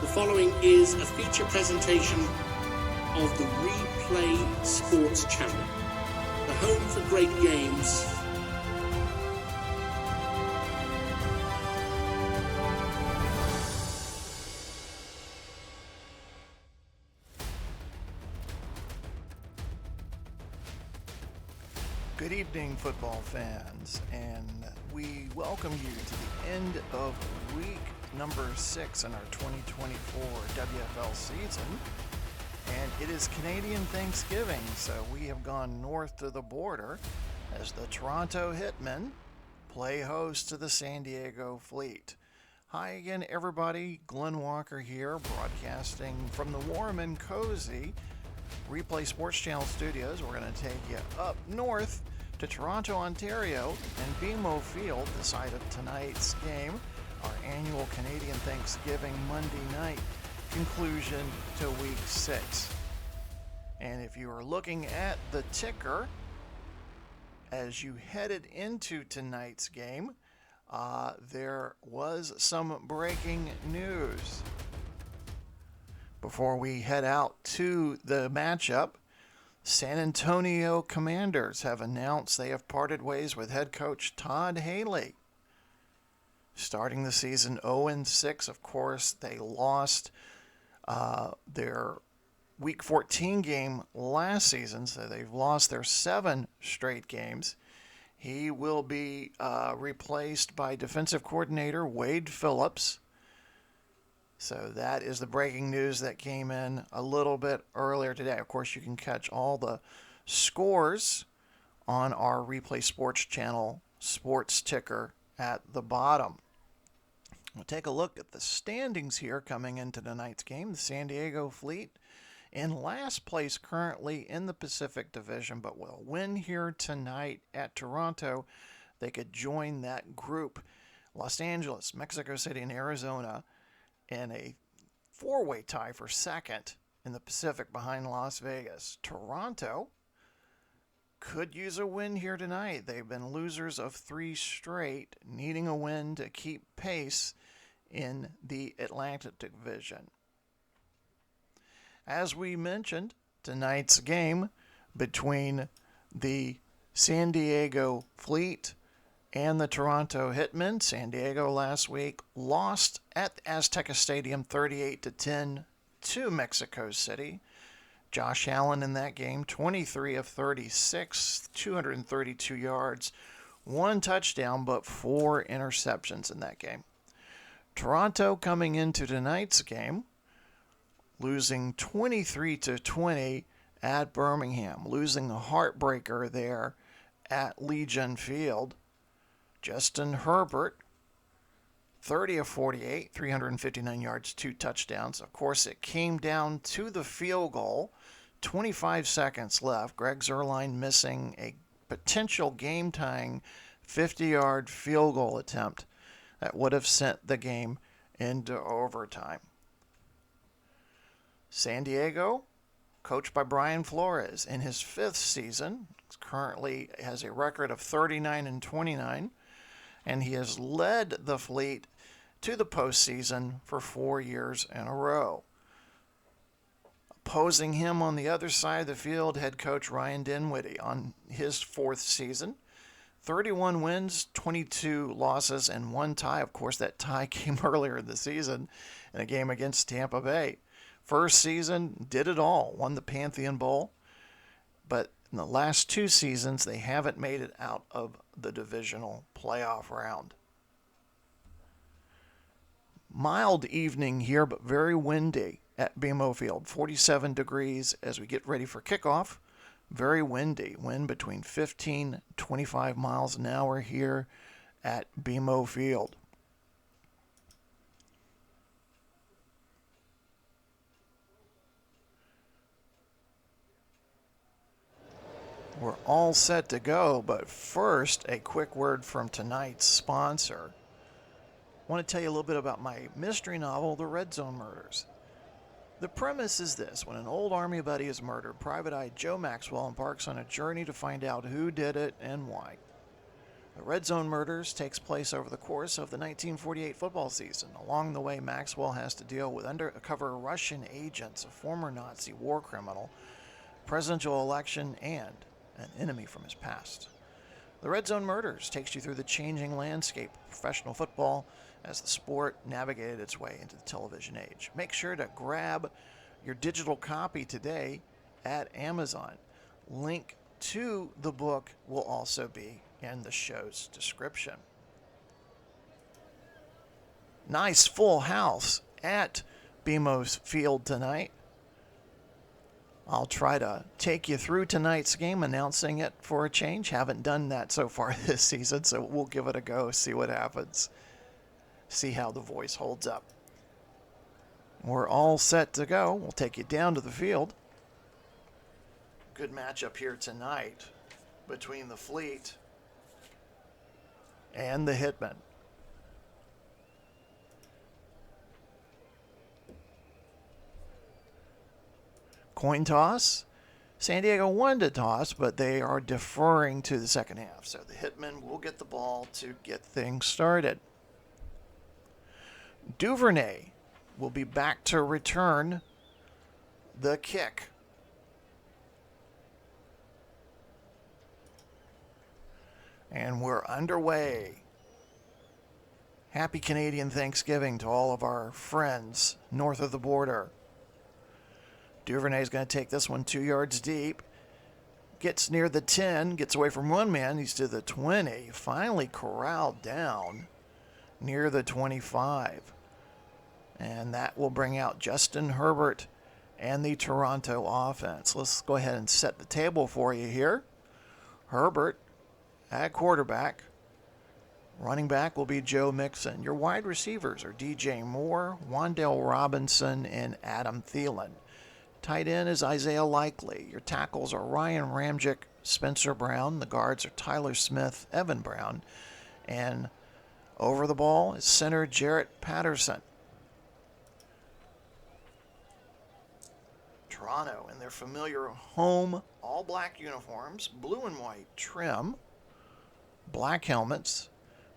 The following is a feature presentation of the Replay Sports Channel, the home for great games. Good evening, football fans, and we welcome you to the end of week number 6 in our 2024 WFL season. And it is Canadian Thanksgiving, so we have gone north to the border as the Toronto Hitmen play host to the San Diego Fleet. Hi again, everybody. Glenn Walker here, broadcasting from the warm and cozy Replay Sports Channel studios. We're going to take you up north to Toronto, Ontario, and BMO Field, the site of tonight's game, our annual Canadian Thanksgiving Monday night conclusion to week 6. And if you are looking at the ticker as you headed into tonight's game, there was some breaking news. Before we head out to the matchup, San Antonio Commanders have announced they have parted ways with head coach Todd Haley. Starting the season 0-6, of course, they lost their Week 14 game last season, so they've lost their 7 straight games. He will be replaced by defensive coordinator Wade Phillips. So that is the breaking news that came in a little bit earlier today. Of course, you can catch all the scores on our Replay Sports Channel sports ticker at the bottom. We'll take a look at the standings here coming into tonight's game. The San Diego Fleet in last place currently in the Pacific Division, but will win here tonight at Toronto. They could join that group. Los Angeles, Mexico City, and Arizona in a 4-way tie for second in the Pacific behind Las Vegas. Toronto could use a win here tonight. They've been losers of 3 straight, needing a win to keep pace in the Atlantic Division. As we mentioned, tonight's game between the San Diego Fleet and the Toronto Hitmen. San Diego last week lost at Azteca Stadium 38-10 to Mexico City. Josh Allen in that game, 23 of 36, 232 yards, 1 touchdown, but 4 interceptions in that game. Toronto coming into tonight's game, losing 23-20 at Birmingham, losing a heartbreaker there at Legion Field. Justin Herbert, 30 of 48, 359 yards, 2 touchdowns. Of course, it came down to the field goal. 25 seconds left. Greg Zuerlein missing a potential game-tying 50-yard field goal attempt that would have sent the game into overtime. San Diego, coached by Brian Flores, in his 5th season, currently has a record of 39-29. And he has led the Fleet to the postseason for 4 years in a row. Opposing him on the other side of the field, head coach Ryan Dinwiddie on his 4th season. 31 wins, 22 losses, and 1 tie. Of course, that tie came earlier in the season in a game against Tampa Bay. First season, did it all, won the Pantheon Bowl. But in the last 2 seasons, they haven't made it out of the divisional playoff round. Mild evening here, but very windy at BMO Field. 47 degrees as we get ready for kickoff. Very windy. Wind between 15 and 25 miles an hour here at BMO Field. We're all set to go, but first, a quick word from tonight's sponsor. I want to tell you a little bit about my mystery novel, The Red Zone Murders. The premise is this: when an old Army buddy is murdered, Private Eye Joe Maxwell embarks on a journey to find out who did it and why. The Red Zone Murders takes place over the course of the 1948 football season. Along the way, Maxwell has to deal with undercover Russian agents, a former Nazi war criminal, presidential election, and an enemy from his past. The Red Zone Murders takes you through the changing landscape of professional football as the sport navigated its way into the television age. Make sure to grab your digital copy today at Amazon. Link to the book will also be in the show's description. Nice full house at BMO's Field tonight. I'll try to take you through tonight's game, announcing it for a change. Haven't done that so far this season, so we'll give it a go, see what happens. See how the voice holds up. We're all set to go. We'll take you down to the field. Good matchup here tonight between the Fleet and the Hitmen. Coin toss. San Diego won to toss, but they are deferring to the second half. So the Hitmen will get the ball to get things started. Duvernay will be back to return the kick. And we're underway. Happy Canadian Thanksgiving to all of our friends north of the border. Duvernay is going to take this one 2 yards deep. Gets near the 10, gets away from one man. He's to the 20. Finally corralled down near the 25. And that will bring out Justin Herbert and the Toronto offense. Let's go ahead and set the table for you here. Herbert at quarterback. Running back will be Joe Mixon. Your wide receivers are DJ Moore, Wan'Dale Robinson, and Adam Thielen. Tight end is Isaiah Likely. Your tackles are Ryan Ramczyk, Spencer Brown. The guards are Tyler Smith, Evan Brown. And over the ball is center Jarrett Patterson. Toronto in their familiar home all-black uniforms, blue and white trim, black helmets.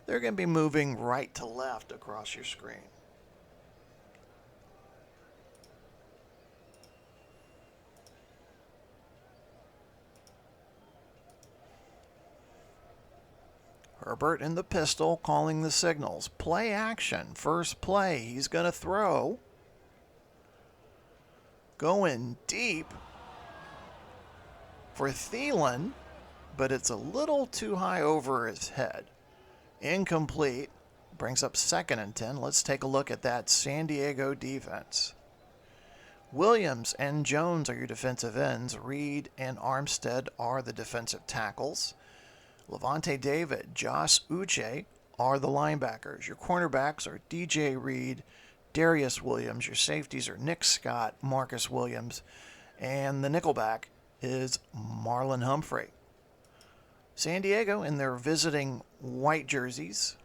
They're going to be moving right to left across your screen. Herbert in the pistol calling the signals. Play action. First play. He's going to throw. Going deep for Thielen, but it's a little too high over his head. Incomplete. Brings up 2nd and 10. Let's take a look at that San Diego defense. Williams and Jones are your defensive ends. Reed and Armstead are the defensive tackles. Levante David, Josh Uche are the linebackers. Your cornerbacks are DJ Reed, Darius Williams. Your safeties are Nick Scott, Marcus Williams, and the nickelback is Marlon Humphrey. San Diego in their visiting white jerseys,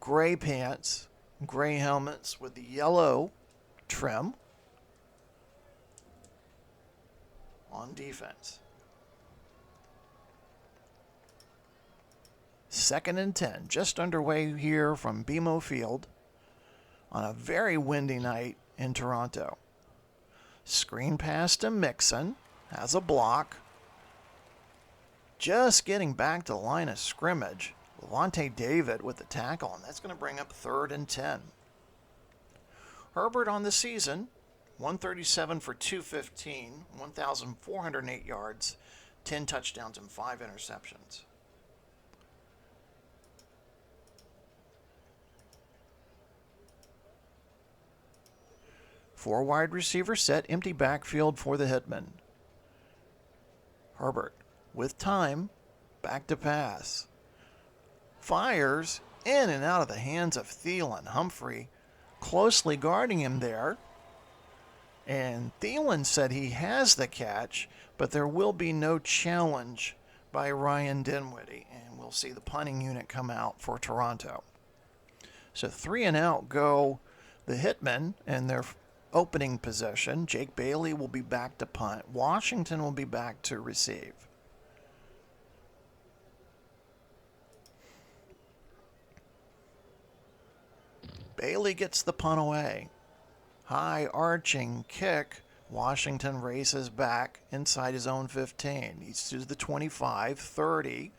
gray pants, gray helmets with the yellow trim on defense. 2nd and 10, just underway here from BMO Field on a very windy night in Toronto. Screen pass to Mixon, has a block. Just getting back to the line of scrimmage. Levante David with the tackle, and that's going to bring up 3rd and 10. Herbert on the season, 137 for 215, 1,408 yards, 10 touchdowns, and 5 interceptions. Four wide receiver set, empty backfield for the Hitmen. Herbert with time, back to pass. Fires in and out of the hands of Thielen. Humphrey closely guarding him there. And Thielen said he has the catch, but there will be no challenge by Ryan Dinwiddie. And we'll see the punting unit come out for Toronto. So 3 and out go the Hitmen and their opening possession. Jake Bailey will be back to punt. Washington will be back to receive. Bailey gets the punt away. High arching kick. Washington races back inside his own 15. He's to the 25, 30.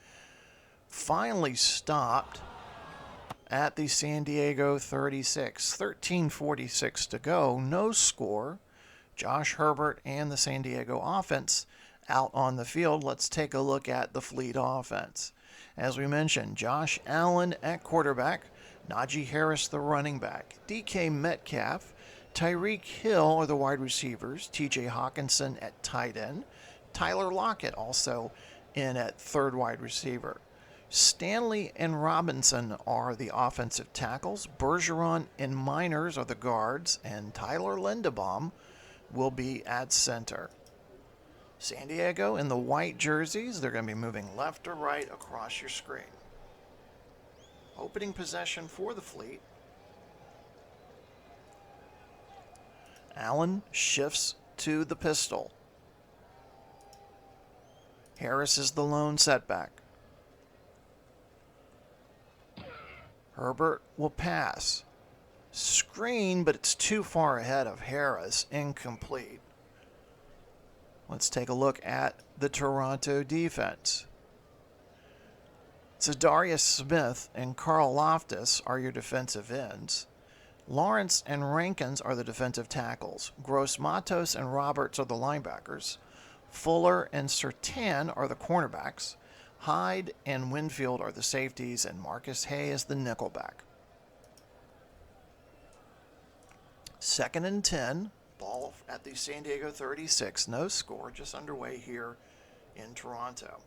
Finally stopped at the San Diego 36. 13:46 to go. No score. Josh Herbert and the San Diego offense out on the field. Let's take a look at the Fleet offense. As we mentioned, Josh Allen at quarterback, Najee Harris the running back, DK Metcalf, Tyreek Hill are the wide receivers, TJ Hawkinson at tight end, Tyler Lockett also in at third wide receiver. Stanley and Robinson are the offensive tackles, Bergeron and Miners are the guards, and Tyler Linderbaum will be at center. San Diego in the white jerseys, they're going to be moving left or right across your screen. Opening possession for the Fleet. Allen shifts to the pistol. Harris is the lone setback. Herbert will pass. Screen, but it's too far ahead of Harris. Incomplete. Let's take a look at the Toronto defense. Zadarius Smith and Carl Loftus are your defensive ends. Lawrence and Rankins are the defensive tackles. Gross Matos and Roberts are the linebackers. Fuller and Surtain are the cornerbacks. Hyde and Winfield are the safeties, and Marcus Hay is the nickelback. 2nd and 10, ball at the San Diego 36. No score, just underway here in Toronto.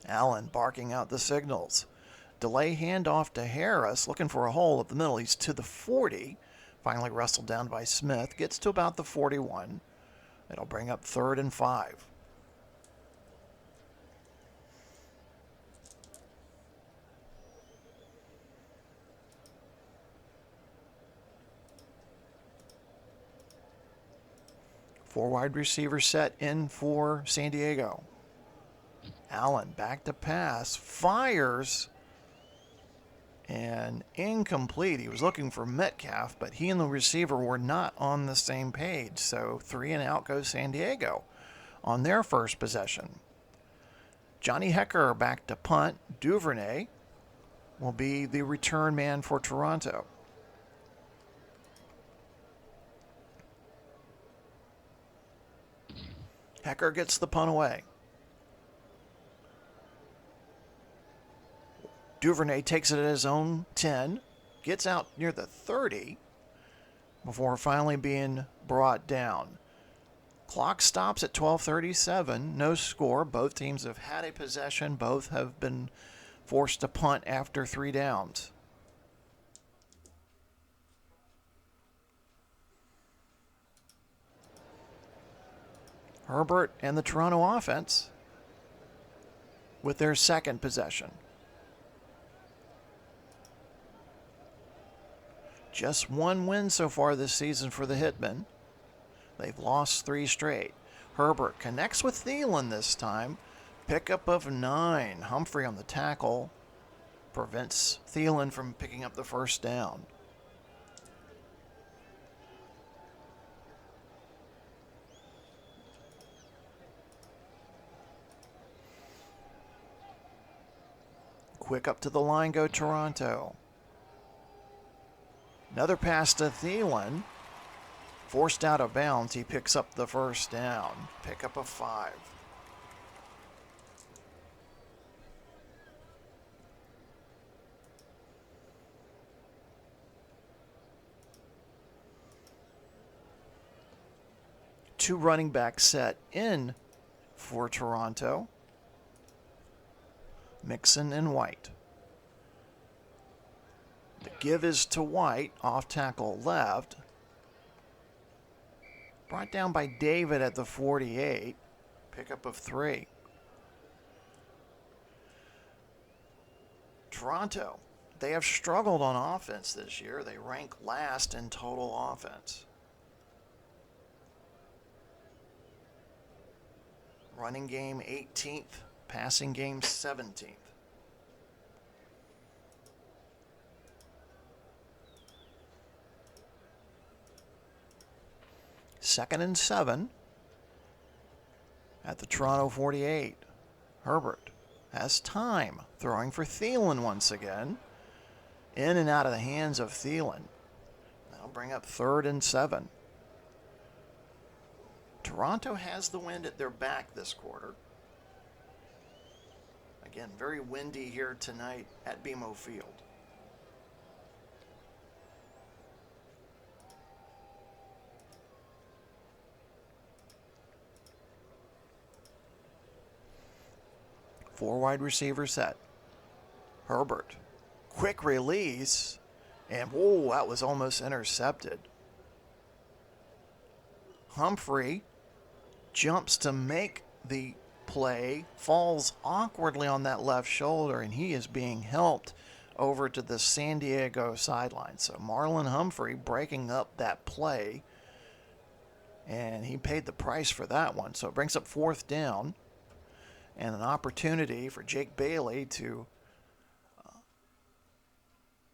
Allen barking out the signals. Delay handoff to Harris, looking for a hole up the middle. He's to the 40. Finally wrestled down by Smith. Gets to about the 41. It'll bring up 3rd and 5. Four wide receiver set in for San Diego. Allen back to pass, fires, and incomplete. He was looking for Metcalf, but he and the receiver were not on the same page. So 3 and out goes San Diego on their first possession. Johnny Hecker back to punt. Duvernay will be the return man for Toronto. Hecker gets the punt away. Duvernay takes it at his own 10, gets out near the 30 before finally being brought down. Clock stops at 12:37, no score. Both teams have had a possession. Both have been forced to punt after 3 downs. Herbert and the Toronto offense with their second possession. Just 1 win so far this season for the Hitmen. They've lost 3 straight. Herbert connects with Thielen this time. Pickup of 9. Humphrey on the tackle prevents Thielen from picking up the first down. Quick up to the line go Toronto. Another pass to Thielen. Forced out of bounds. He picks up the first down. Pickup of 5. Two running backs set in for Toronto. Mixon and White. The give is to White, off tackle left. Brought down by David at the 48. Pickup of 3. Toronto, they have struggled on offense this year. They rank last in total offense. Running game 18th, passing game 17th. 2nd and 7 at the Toronto 48. Herbert has time, throwing for Thielen once again. In and out of the hands of Thielen. That'll bring up 3rd and 7. Toronto has the wind at their back this quarter. Again, very windy here tonight at BMO Field. Four wide receiver set. Herbert. Quick release. And whoa, that was almost intercepted. Humphrey jumps to make the play, falls awkwardly on that left shoulder, and he is being helped over to the San Diego sideline. So Marlon Humphrey breaking up that play, and he paid the price for that one. So it brings up 4th down and an opportunity for Jake Bailey to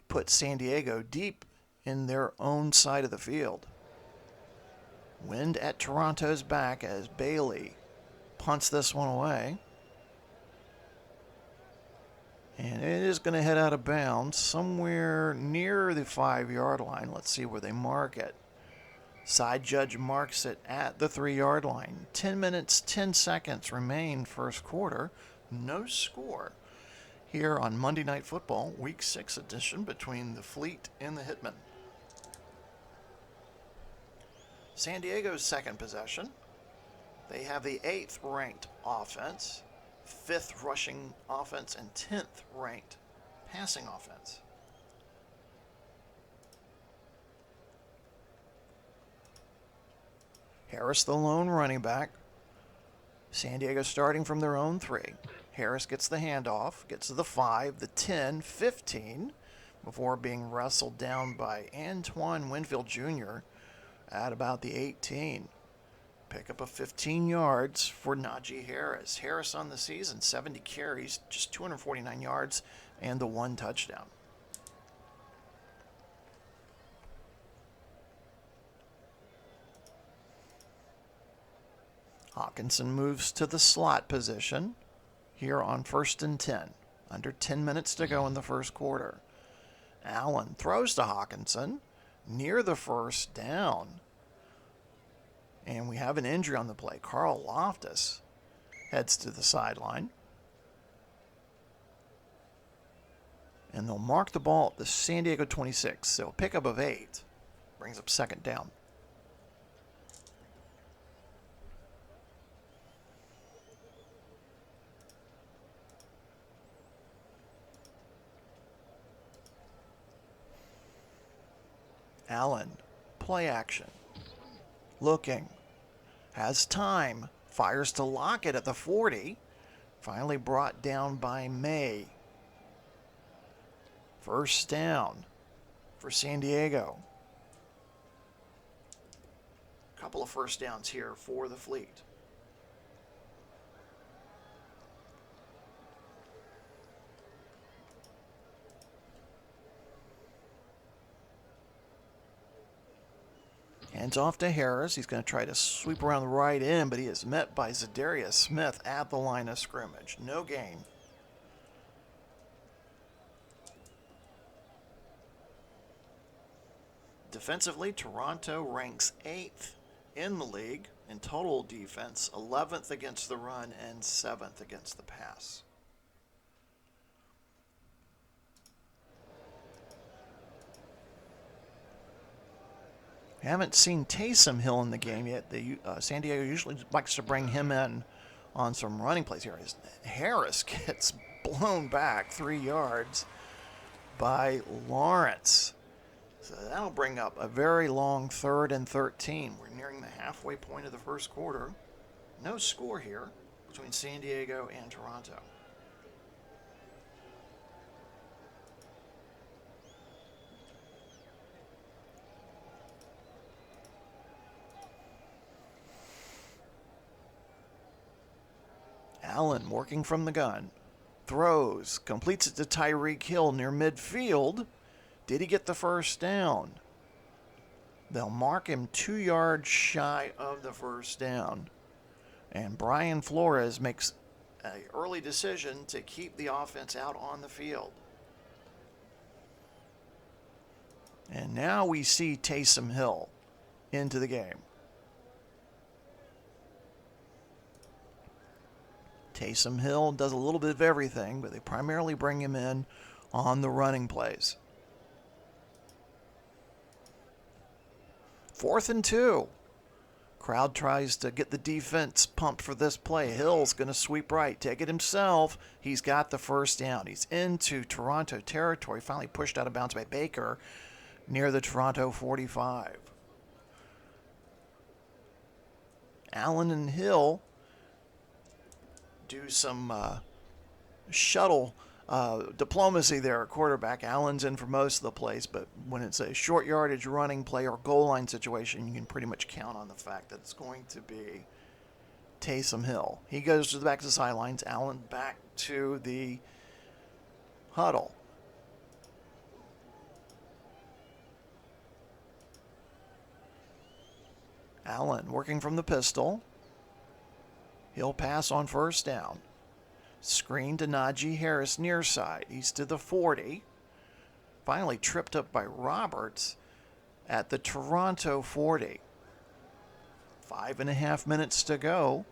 put San Diego deep in their own side of the field. Wind at Toronto's back as Bailey punts this one away. And it is going to head out of bounds somewhere near the 5-yard line. Let's see where they mark it. Side judge marks it at the 3-yard line. 10 minutes, 10 seconds remain first quarter. No score here on Monday Night Football, Week 6 edition between the Fleet and the Hitmen. San Diego's second possession. They have the 8th ranked offense, 5th rushing offense, and 10th ranked passing offense. Harris, the lone running back. San Diego starting from their own 3. Harris gets the handoff, gets to the 5, the 10, 15, before being wrestled down by Antoine Winfield Jr. at about the 18. Pick up of 15 yards for Najee Harris. Harris on the season, 70 carries, just 249 yards, and the 1 touchdown. Hawkinson moves to the slot position here on 1st and 10. Under 10 minutes to go in the first quarter. Allen throws to Hawkinson near the 1st down. And we have an injury on the play. Carl Loftus heads to the sideline. And they'll mark the ball at the San Diego 26. So a pickup of 8 brings up 2nd down. Allen, play action. Looking. Has time. Fires to Lockett at the 40. Finally brought down by May. First down for San Diego. Couple of first downs here for the Fleet. Hands off to Harris. He's going to try to sweep around the right end, but he is met by Zadarius Smith at the line of scrimmage. No gain. Defensively, Toronto ranks 8th in the league in total defense, 11th against the run, and 7th against the pass. We haven't seen Taysom Hill in the game yet. San Diego usually likes to bring him in on some running plays here. Harris gets blown back 3 yards by Lawrence. So that'll bring up a very long 3rd and 13. We're nearing the halfway point of the first quarter. No score here between San Diego and Toronto. Allen working from the gun. Throws. Completes it to Tyreek Hill near midfield. Did he get the first down? They'll mark him 2 yards shy of the first down. And Brian Flores makes an early decision to keep the offense out on the field. And now we see Taysom Hill into the game. Taysom Hill does a little bit of everything, but they primarily bring him in on the running plays. 4th and 2. Crowd tries to get the defense pumped for this play. Hill's going to sweep right, take it himself. He's got the first down. He's into Toronto territory, finally pushed out of bounds by Baker near the Toronto 45. Allen and Hill do some shuttle diplomacy there at quarterback. Allen's in for most of the plays, but when it's a short yardage running play or goal line situation, you can pretty much count on the fact that it's going to be Taysom Hill. He goes to the back of the sidelines. Allen back to the huddle. Allen working from the pistol. He'll pass on first down. Screen to Najee Harris near side. He's to the 40. Finally tripped up by Roberts at the Toronto 40. 5.5 minutes to go.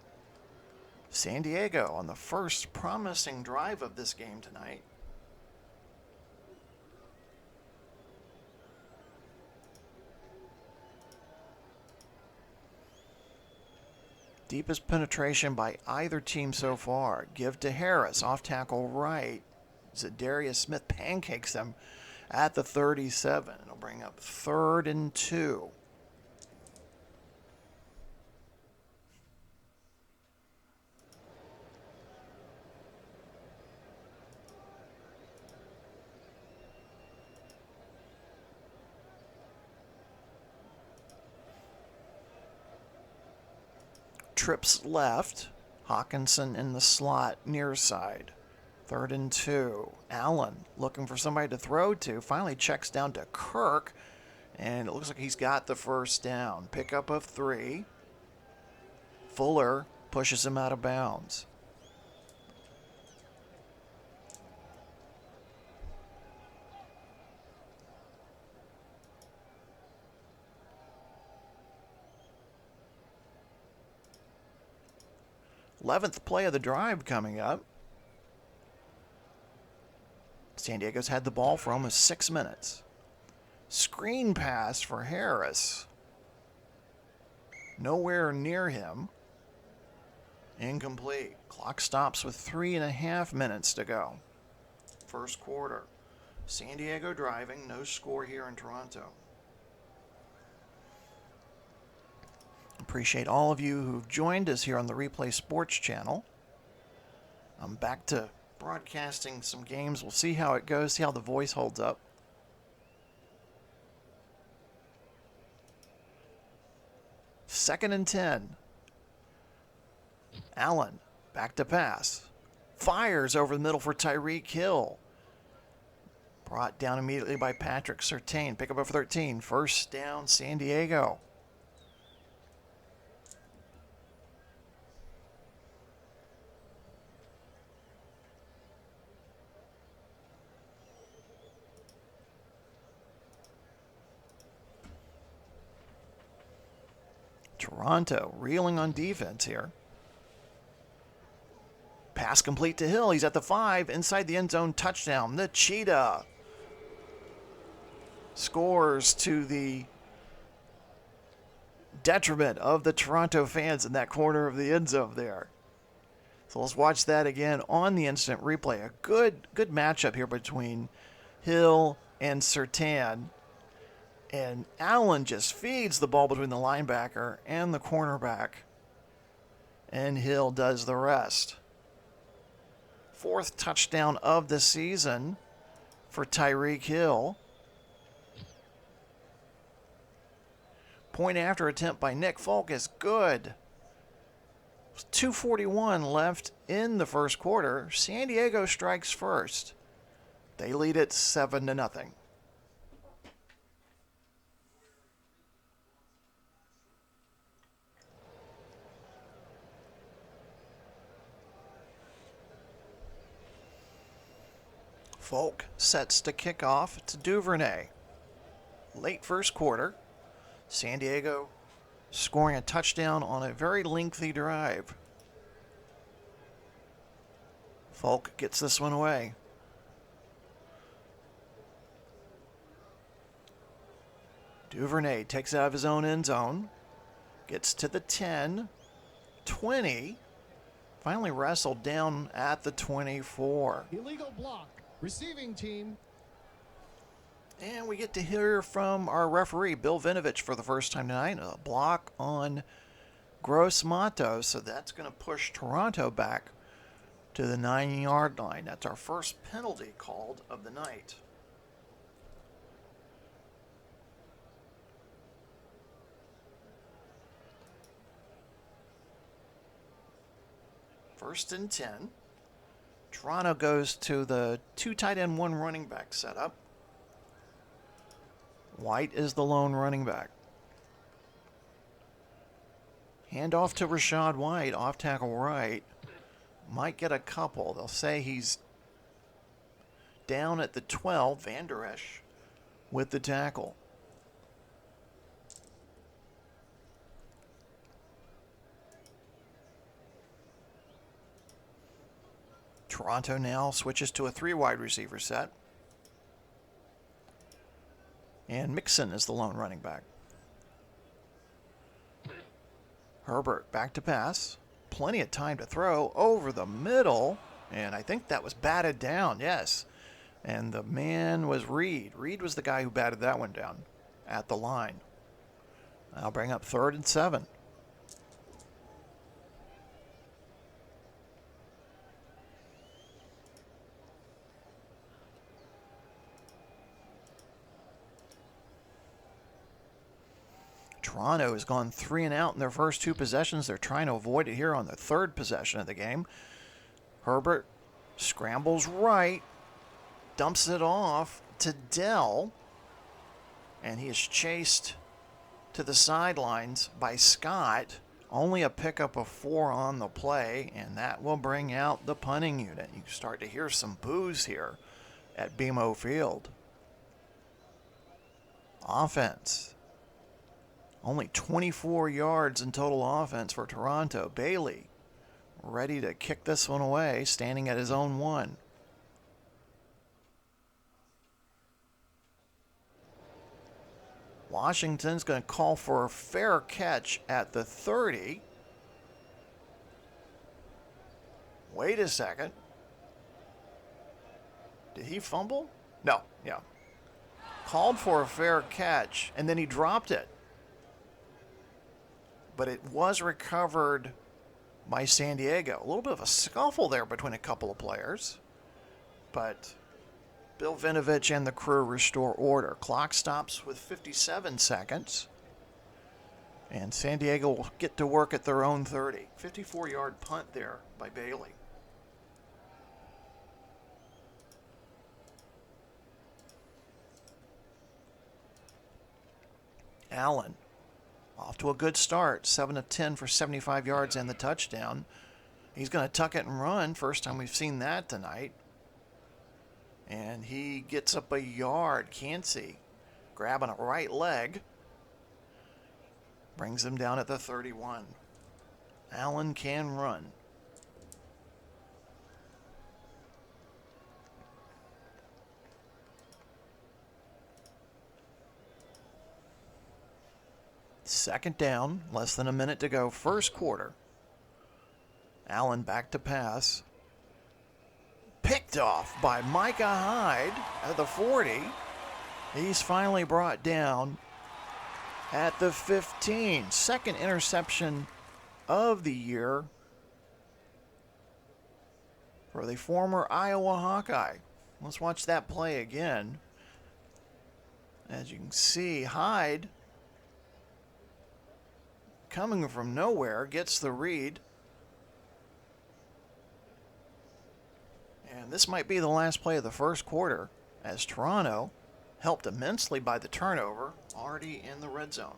San Diego on the first promising drive of this game tonight. Deepest penetration by either team so far. Give to Harris, off tackle right. Zadarius Smith pancakes them at the 37. It'll bring up 3rd and 2. Trips left. Hawkinson in the slot near side. 3rd and 2. Allen looking for somebody to throw to. Finally checks down to Kirk. And it looks like he's got the first down. Pickup of 3. Fuller pushes him out of bounds. Eleventh play of the drive coming up. San Diego's had the ball for almost 6 minutes. Screen pass for Harris. Nowhere near him. Incomplete. Clock stops with 3.5 minutes to go. First quarter. San Diego driving. No score here in Toronto. Appreciate all of you who've joined us here on the Replay Sports channel. I'm back to broadcasting some games. We'll see how it goes, see how the voice holds up. Second and 10. Allen, back to pass. Fires over the middle for Tyreek Hill. Brought down immediately by Patrick Surtain. Pick up of 13. First down, San Diego. Toronto reeling on defense here. Pass complete to Hill. He's at the 5. Inside the end zone. Touchdown. The Cheetah scores to the detriment of the Toronto fans in that corner of the end zone there. So let's watch that again on the instant replay. A good matchup here between Hill and Surtain. And Allen just feeds the ball between the linebacker and the cornerback. And Hill does the rest. 4th touchdown of the season for Tyreek Hill. Point after attempt by Nick Folk is good. 2:41 left in the first quarter. San Diego strikes first. They lead it 7-0. Folk sets to kick off. It's Duvernay. Late first quarter. San Diego scoring a touchdown on a very lengthy drive. Folk gets this one away. Duvernay takes it out of his own end zone. Gets to the 10, 20. Finally wrestled down at the 24. Illegal block. Receiving team. And we get to hear from our referee, Bill Vinovich, for the first time tonight. A block on Gross Matos, so that's going to push Toronto back to the 9-yard line. That's our first penalty called of the night. First and 10. Toronto goes to the 2 tight end, 1 running back setup. White is the lone running back. Hand off to Rashad White, off tackle right. Might get a couple. They'll say he's down at the 12. Van Der Esch with the tackle. Toronto now switches to a 3 wide receiver set. And Mixon is the lone running back. Herbert back to pass. Plenty of time to throw over the middle. And I think that was batted down, yes. And the man was Reed. Reed was the guy who batted that one down at the line. I'll bring up 3rd and 7. Toronto has gone 3 and out in their first 2 possessions. They're trying to avoid it here on the 3rd possession of the game. Herbert scrambles right, dumps it off to Dell, and he is chased to the sidelines by Scott. Only a pickup of 4 on the play, and that will bring out the punting unit. You start to hear some boos here at BMO Field. Offense. Only 24 yards in total offense for Toronto. Bailey ready to kick this one away, standing at his own 1. Washington's going to call for a fair catch at the 30. Wait a second. Did he fumble? No, yeah. Called for a fair catch, and then he dropped it. But it was recovered by San Diego. A little bit of a scuffle there between a couple of players. But Bill Vinovich and the crew restore order. Clock stops with 57 seconds. And San Diego will get to work at their own 30. 54-yard punt there by Bailey. Allen. Off to a good start, 7 of 10 for 75 yards and the touchdown. He's going to tuck it and run. First time we've seen that tonight. And he gets up a yard. Cansey grabbing a right leg. Brings him down at the 31. Allen can run. Second down, less than a minute to go, first quarter. Allen back to pass. Picked off by Micah Hyde at the 40. He's finally brought down at the 15. Second interception of the year for the former Iowa Hawkeye. Let's watch that play again. As you can see, Hyde, coming from nowhere, gets the read. And this might be the last play of the first quarter, as Toronto, helped immensely by the turnover, already in the red zone.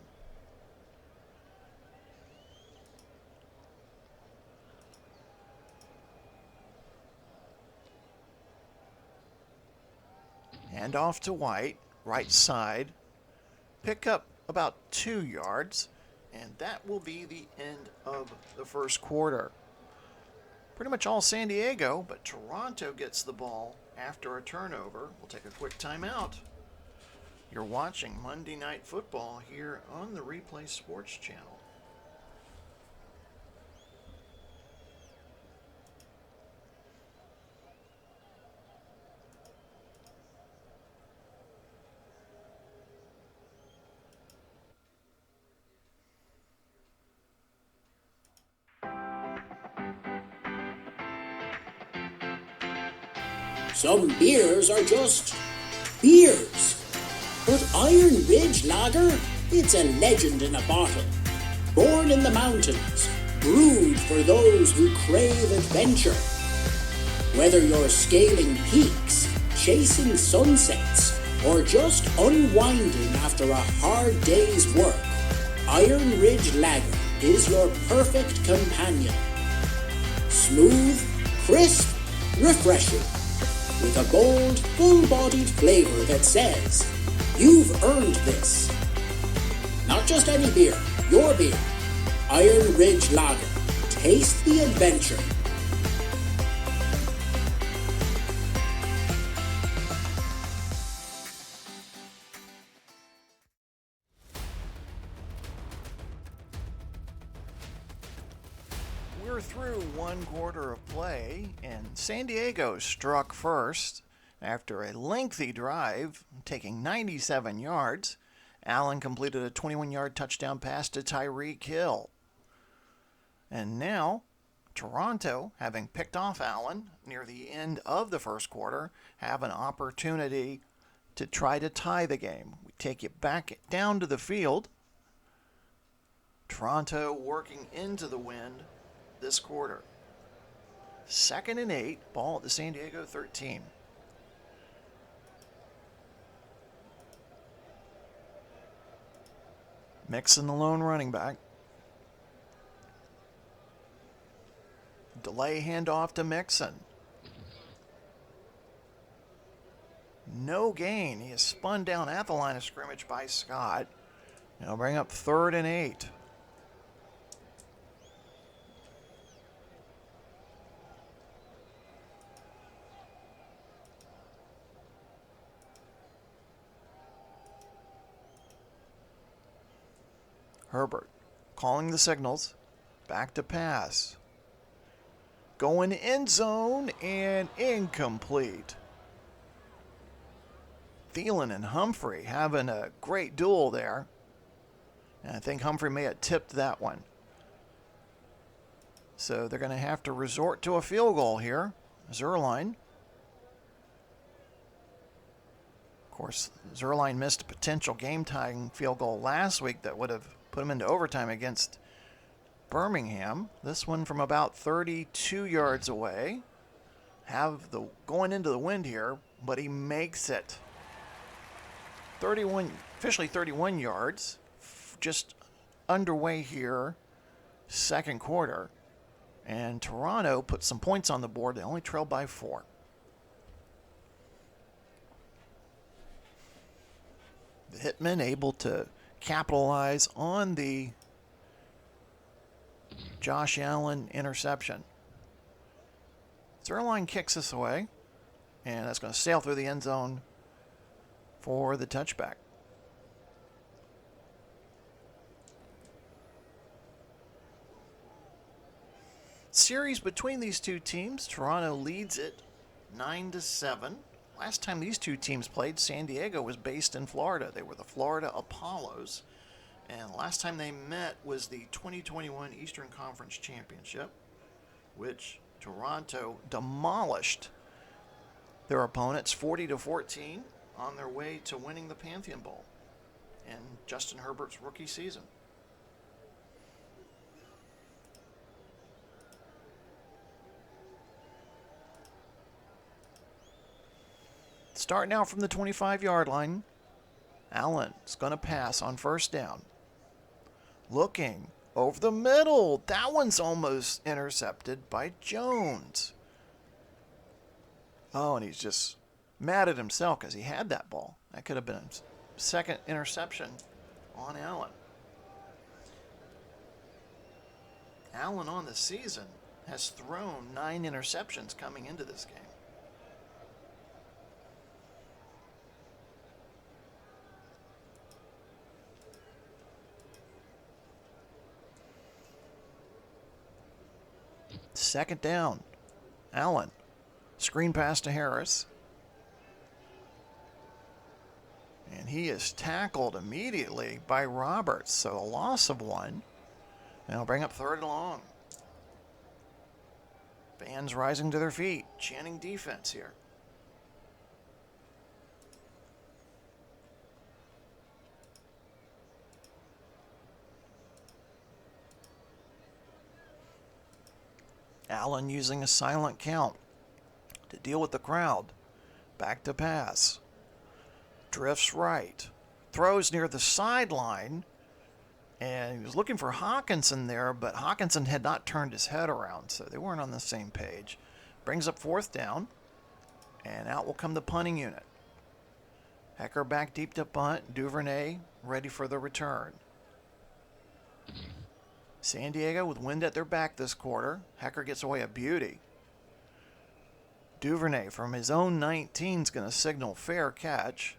Hand off to White, right side. Pick up about 2 yards, and that will be the end of the first quarter. Pretty much all San Diego, but Toronto gets the ball after a turnover. We'll take a quick timeout. You're watching Monday Night Football here on the Replay Sports Channel. Some beers are just beers. But Iron Ridge Lager, it's a legend in a bottle. Born in the mountains, brewed for those who crave adventure. Whether you're scaling peaks, chasing sunsets, or just unwinding after a hard day's work, Iron Ridge Lager is your perfect companion. Smooth, crisp, refreshing, with a bold, full-bodied flavor that says, you've earned this. Not just any beer, your beer. Iron Ridge Lager. Taste the adventure. We're through one quarter of play, and San Diego struck first after a lengthy drive, taking 97 yards. Allen completed a 21-yard touchdown pass to Tyreek Hill. And now, Toronto, having picked off Allen near the end of the first quarter, have an opportunity to try to tie the game. We take it back down to the field. Toronto working into the wind this quarter. 2nd and 8, ball at the San Diego 13. Mixon, the lone running back. Delay handoff to Mixon. No gain. He is spun down at the line of scrimmage by Scott. Now bring up 3rd and 8. Herbert calling the signals. Back to pass. Going end zone and incomplete. Thielen and Humphrey having a great duel there. And I think Humphrey may have tipped that one. So they're going to have to resort to a field goal here. Zerline. Of course, Zerline missed a potential game-tying field goal last week that would have put him into overtime against Birmingham. This one from about 32 yards away. Going into the wind here, but he makes it. 31, officially 31 yards. Just underway here, second quarter. And Toronto put some points on the board. They only trailed by 4. The Hitmen able to capitalize on the Josh Allen interception. Zerline kicks this away, and that's going to sail through the end zone for the touchback. Series between these two teams, Toronto leads it 9-7. Last time these two teams played, San Diego was based in Florida. They were the Florida Apollos. And last time they met was the 2021 Eastern Conference Championship, which Toronto demolished their opponents 40-14 on their way to winning the Pantheon Bowl in Justin Herbert's rookie season. Start now from the 25-yard line. Allen's going to pass on first down. Looking over the middle. That one's almost intercepted by Jones. Oh, and he's just mad at himself because he had that ball. That could have been his second interception on Allen. Allen on the season has thrown 9 interceptions coming into this game. Second down. Allen. Screen pass to Harris. And he is tackled immediately by Roberts. So a loss of 1. And he'll bring up third and long. Fans rising to their feet, chanting defense here. Allen using a silent count to deal with the crowd. Back to pass. Drifts right. Throws near the sideline. And he was looking for Hawkinson there, but Hawkinson had not turned his head around, so they weren't on the same page. Brings up fourth down, and out will come the punting unit. Hecker back deep to punt. Duvernay ready for the return. San Diego with wind at their back this quarter. Hecker gets away a beauty. Duvernay from his own 19 is going to signal fair catch.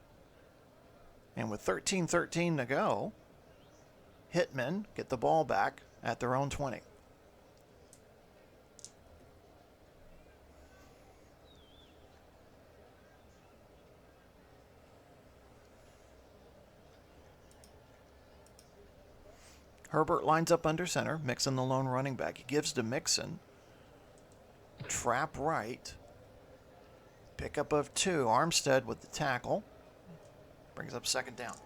And with 13:13 to go, Hitmen get the ball back at their own 20. Herbert lines up under center, Mixon the lone running back. He gives to Mixon. Trap right. Pickup of 2. Armstead with the tackle. Brings up second down.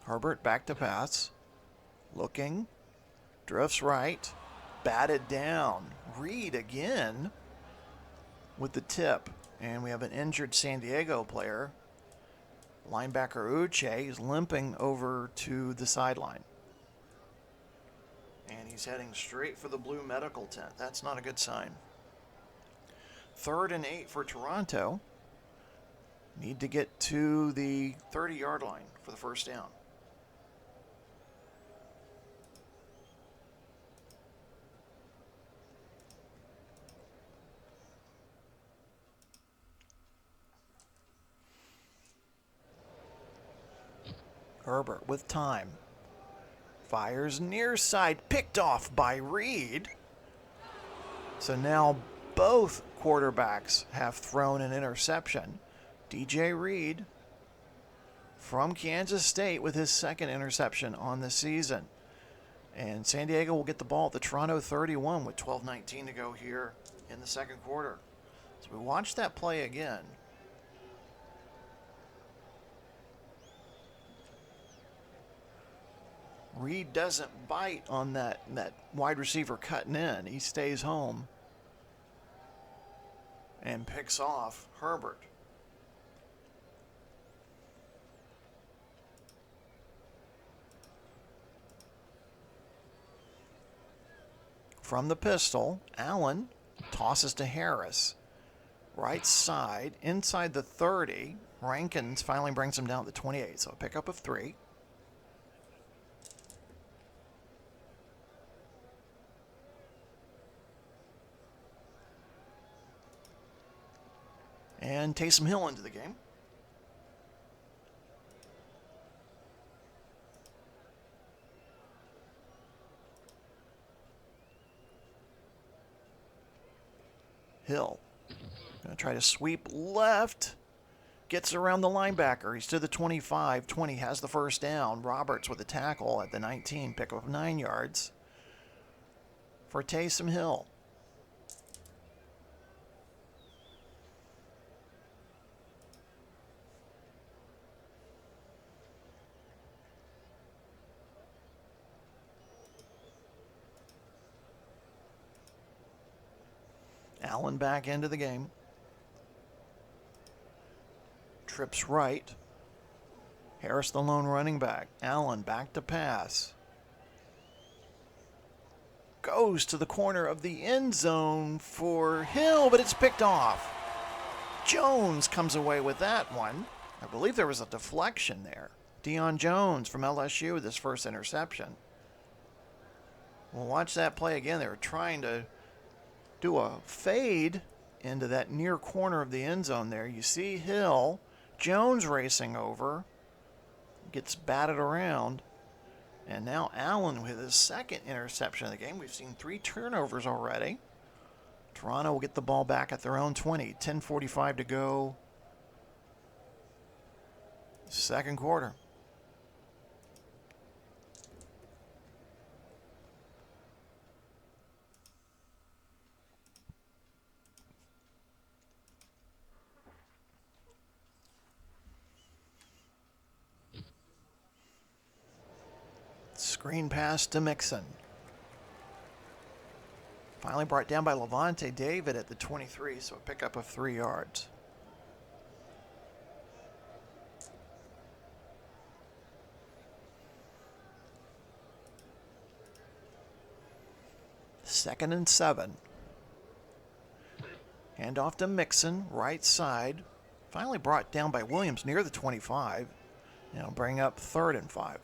Herbert back to pass. Looking. Drifts right. Batted down. Reed again with the tip. And we have an injured San Diego player. Linebacker Uche is limping over to the sideline. And he's heading straight for the blue medical tent. That's not a good sign. 3rd and 8 for Toronto. Need to get to the 30-yard line for the first down. Herbert with time. Fires near side, picked off by Reed. So now both quarterbacks have thrown an interception. DJ Reed from Kansas State with his second interception on the season. And San Diego will get the ball at the Toronto 31 with 12:19 to go here in the second quarter. So we watch that play again. Reed doesn't bite on that wide receiver cutting in. He stays home and picks off Herbert. From the pistol, Allen tosses to Harris. Right side, inside the 30. Rankins finally brings him down to the 28, so a pickup of 3. And Taysom Hill into the game. Hill going to try to sweep left. Gets around the linebacker. He's to the 25. 20 has the first down. Roberts with a tackle at the 19. Pick up 9 yards for Taysom Hill. Allen back into the game. Trips right. Harris, the lone running back. Allen back to pass. Goes to the corner of the end zone for Hill, but it's picked off. Jones comes away with that one. I believe there was a deflection there. Deion Jones from LSU with his first interception. We'll watch that play again. They were trying to do a fade into that near corner of the end zone there. You see Hill, Jones racing over, gets batted around. And now Allen with his second interception of the game. We've seen 3 turnovers already. Toronto will get the ball back at their own 20. 10:45 to go. Second quarter. Screen pass to Mixon. Finally brought down by Levante David at the 23, so a pickup of 3 yards. Second and 7. Handoff to Mixon, right side. Finally brought down by Williams near the 25. Now bring up 3rd and 5.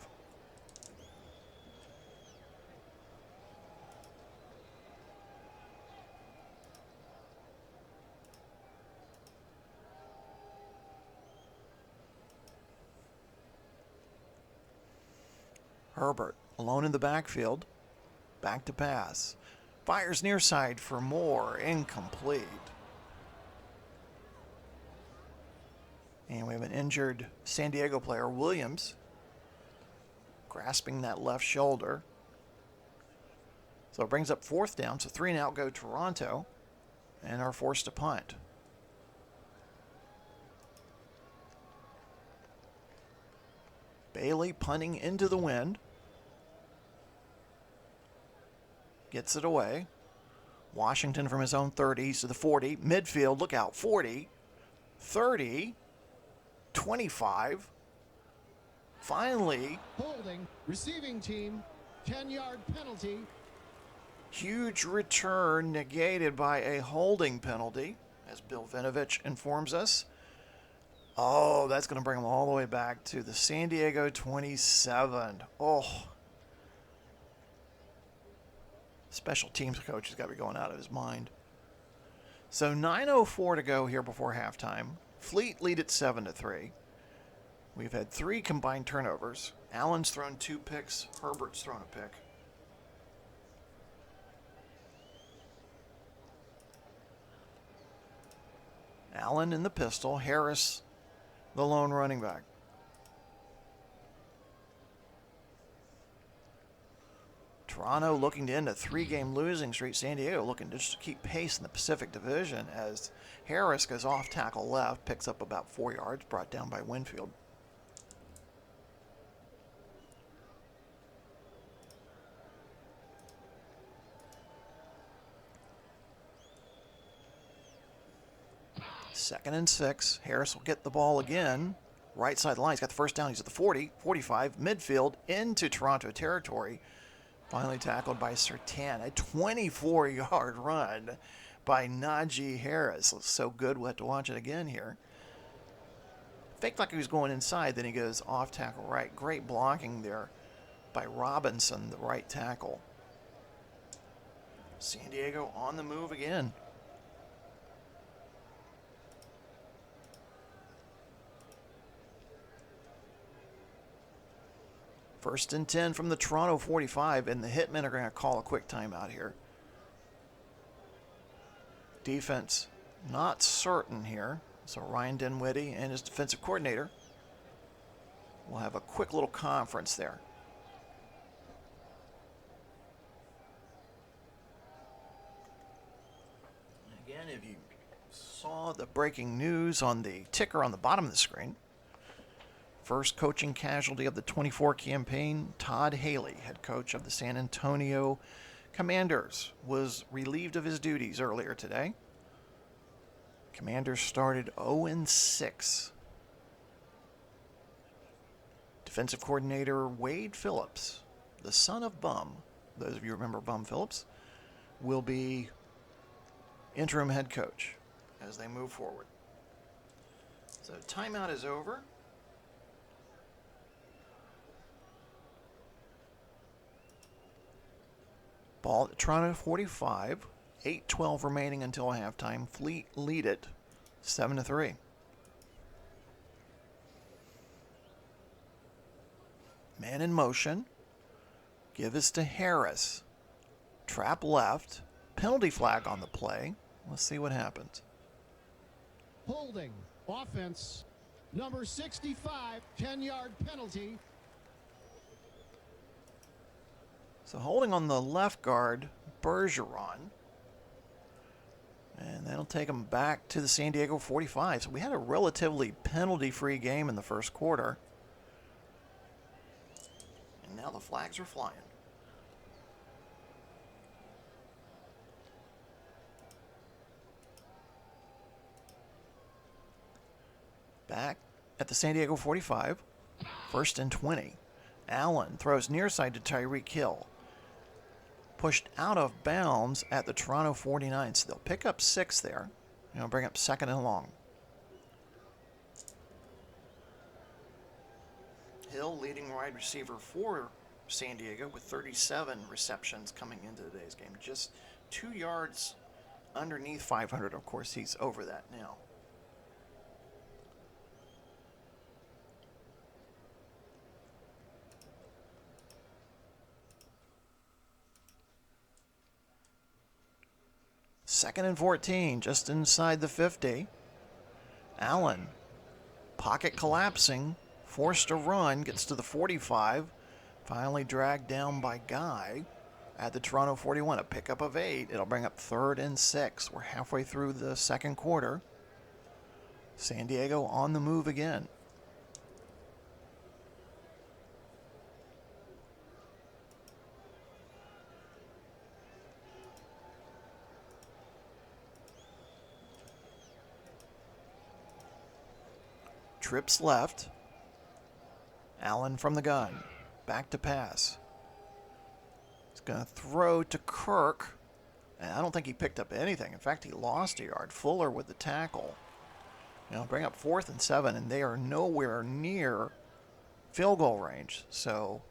Herbert alone in the backfield. Back to pass. Fires near side for Moore. Incomplete. And we have an injured San Diego player, Williams, grasping that left shoulder. So it brings up 4th down. So 3 and out go Toronto and are forced to punt. Bailey punting into the wind. Gets it away. Washington from his own 30 to the 40. Midfield, look out, 40, 30, 25. Finally. Holding, receiving team, 10-yard penalty. Huge return negated by a holding penalty, as Bill Vinovich informs us. Oh, that's going to bring them all the way back to the San Diego 27. Oh. Special teams coach has got to be going out of his mind. So 9:04 to go here before halftime. Fleet lead at 7-3. We've had 3 combined turnovers. Allen's thrown 2 picks. Herbert's thrown a pick. Allen in the pistol. Harris, the lone running back. Toronto looking to end a 3-game losing streak. San Diego looking to just keep pace in the Pacific Division as Harris goes off tackle left, picks up about 4 yards, brought down by Winfield. Second and 6. Harris will get the ball again. Right side of the line. He's got the first down. He's at the 40, 45, midfield into Toronto territory. Finally tackled by Surtain. A 24-yard run by Najee Harris. So good, we'll have to watch it again here. Faked like he was going inside, then he goes off tackle right. Great blocking there by Robinson, the right tackle. San Diego on the move again. First and 10 from the Toronto 45, and the Hitmen are going to call a quick timeout here. Defense not certain here, so Ryan Dinwiddie and his defensive coordinator will have a quick little conference there. Again, if you saw the breaking news on the ticker on the bottom of the screen, first coaching casualty of the 24 campaign, Todd Haley, head coach of the San Antonio Commanders, was relieved of his duties earlier today. Commanders started 0-6. Defensive coordinator Wade Phillips, the son of Bum, those of you who remember Bum Phillips, will be interim head coach as they move forward. So timeout is over. Ball at Toronto 45, 8:12 remaining until halftime. Fleet lead it 7-3. Man in motion. Give us to Harris. Trap left. Penalty flag on the play. Let's see what happens. Holding. Offense. Number 65. 10-yard penalty. So holding on the left guard, Bergeron. And that'll take him back to the San Diego 45. So we had a relatively penalty-free game in the first quarter. And now the flags are flying. Back at the San Diego 45. 1st and 20. Allen throws near side to Tyreek Hill. Pushed out of bounds at the Toronto 49. So they'll pick up 6 there. Bring up 2nd and long. Hill leading wide receiver for San Diego with 37 receptions coming into today's game. Just 2 yards underneath 500. Of course, he's over that now. Second and 14, just inside the 50. Allen, pocket collapsing, forced to run, gets to the 45. Finally dragged down by Guy at the Toronto 41. A pickup of 8. It'll bring up 3rd and 6. We're halfway through the second quarter. San Diego on the move again. Trips left. Allen from the gun. Back to pass. He's going to throw to Kirk. And I don't think he picked up anything. In fact, he lost a yard. Fuller with the tackle. Bring up 4th and 7, and they are nowhere near field goal range. So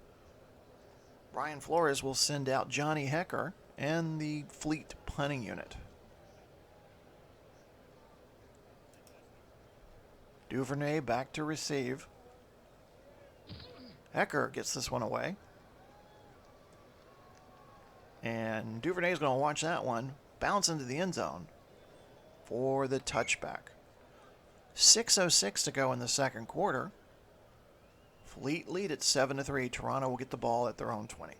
Brian Flores will send out Johnny Hecker and the Fleet punting unit. Duvernay back to receive. Hecker gets this one away. And Duvernay's going to watch that one bounce into the end zone for the touchback. 6:06 to go in the second quarter. Fleet lead at 7-3. Toronto will get the ball at their own 20.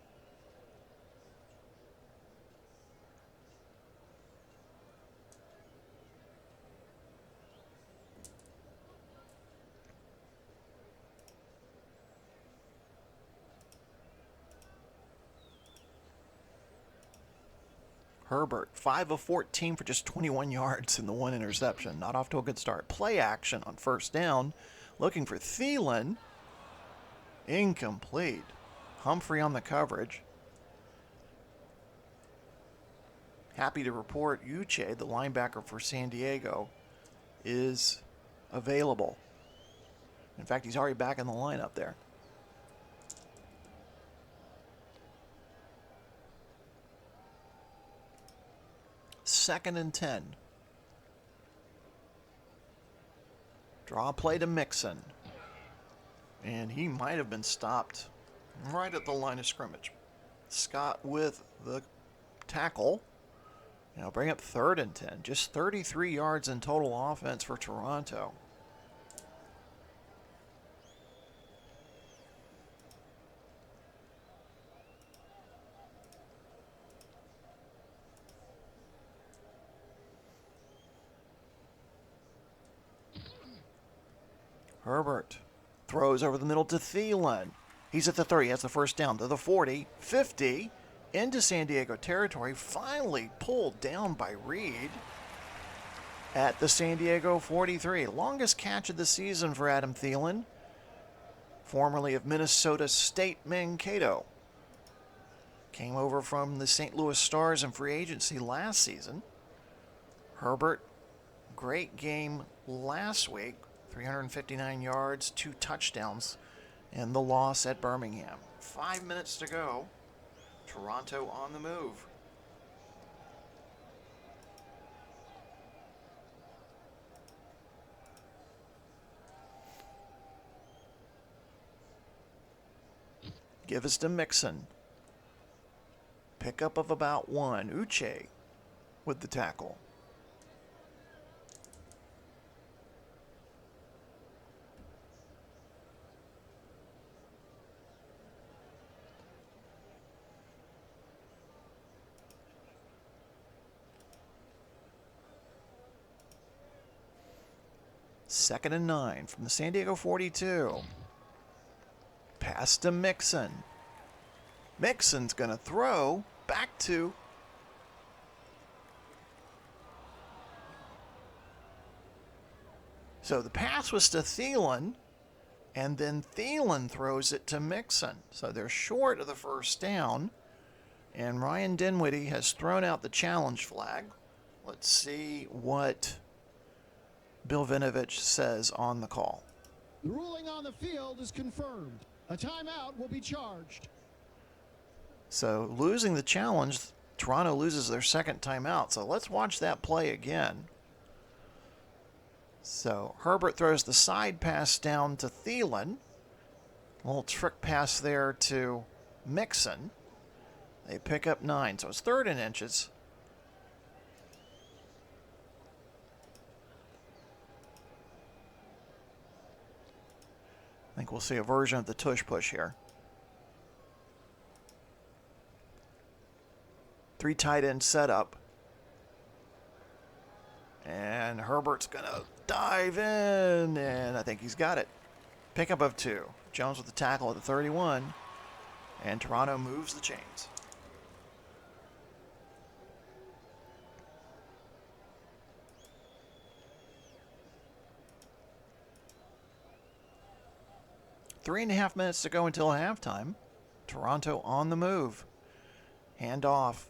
Herbert, 5 of 14 for just 21 yards and the 1 interception. Not off to a good start. Play action on 1st down. Looking for Thielen. Incomplete. Humphrey on the coverage. Happy to report Uche, the linebacker for San Diego, is available. In fact, he's already back in the lineup there. Second and 10. Draw play to Mixon. And he might have been stopped right at the line of scrimmage. Scott with the tackle. Bring up 3rd and 10. Just 33 yards in total offense for Toronto. Herbert throws over the middle to Thielen. He's at the 30. That's the 1st down to the 40, 50, into San Diego territory. Finally pulled down by Reed at the San Diego 43. Longest catch of the season for Adam Thielen. formerly of Minnesota State Mankato. Came over from the St. Louis Stars in free agency last season. Herbert, great game last week. 359 yards, 2 touchdowns in the loss at Birmingham. 5 minutes to go. Toronto on the move. Give us to Mixon. Pickup of about 1. Uche with the tackle. Second and 9 from the San Diego 42. Pass to Mixon. Mixon's going to throw back to so the pass was to Thielen, and then Thielen throws it to Mixon. So they're short of the first down, and Ryan Dinwiddie has thrown out the challenge flag. Let's see what Bill Vinovich says on the call. The ruling on the field is confirmed. A timeout will be charged. So losing the challenge, Toronto loses their second timeout. So let's watch that play again. So Herbert throws the side pass down to Thielen. A little trick pass there to Mixon. They pick up 9. So it's 3rd and inches. I think we'll see a version of the tush push here. 3 tight end setup. And Herbert's going to dive in, and I think he's got it. Pickup of 2. Jones with the tackle at the 31, and Toronto moves the chains. Three and a half minutes to go until halftime. Toronto on the move. Hand off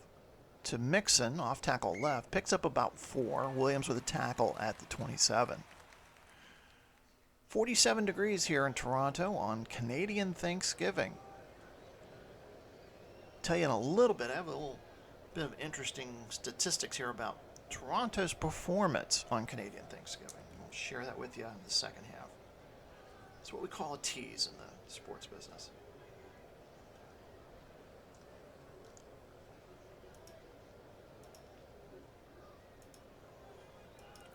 to Mixon, off tackle left. Picks up about 4. Williams with a tackle at the 27. 47 degrees here in Toronto on Canadian Thanksgiving. Tell you in a little bit, I have a little bit of interesting statistics here about Toronto's performance on Canadian Thanksgiving. I'll share that with you in the second half. It's what we call a tease in the sports business.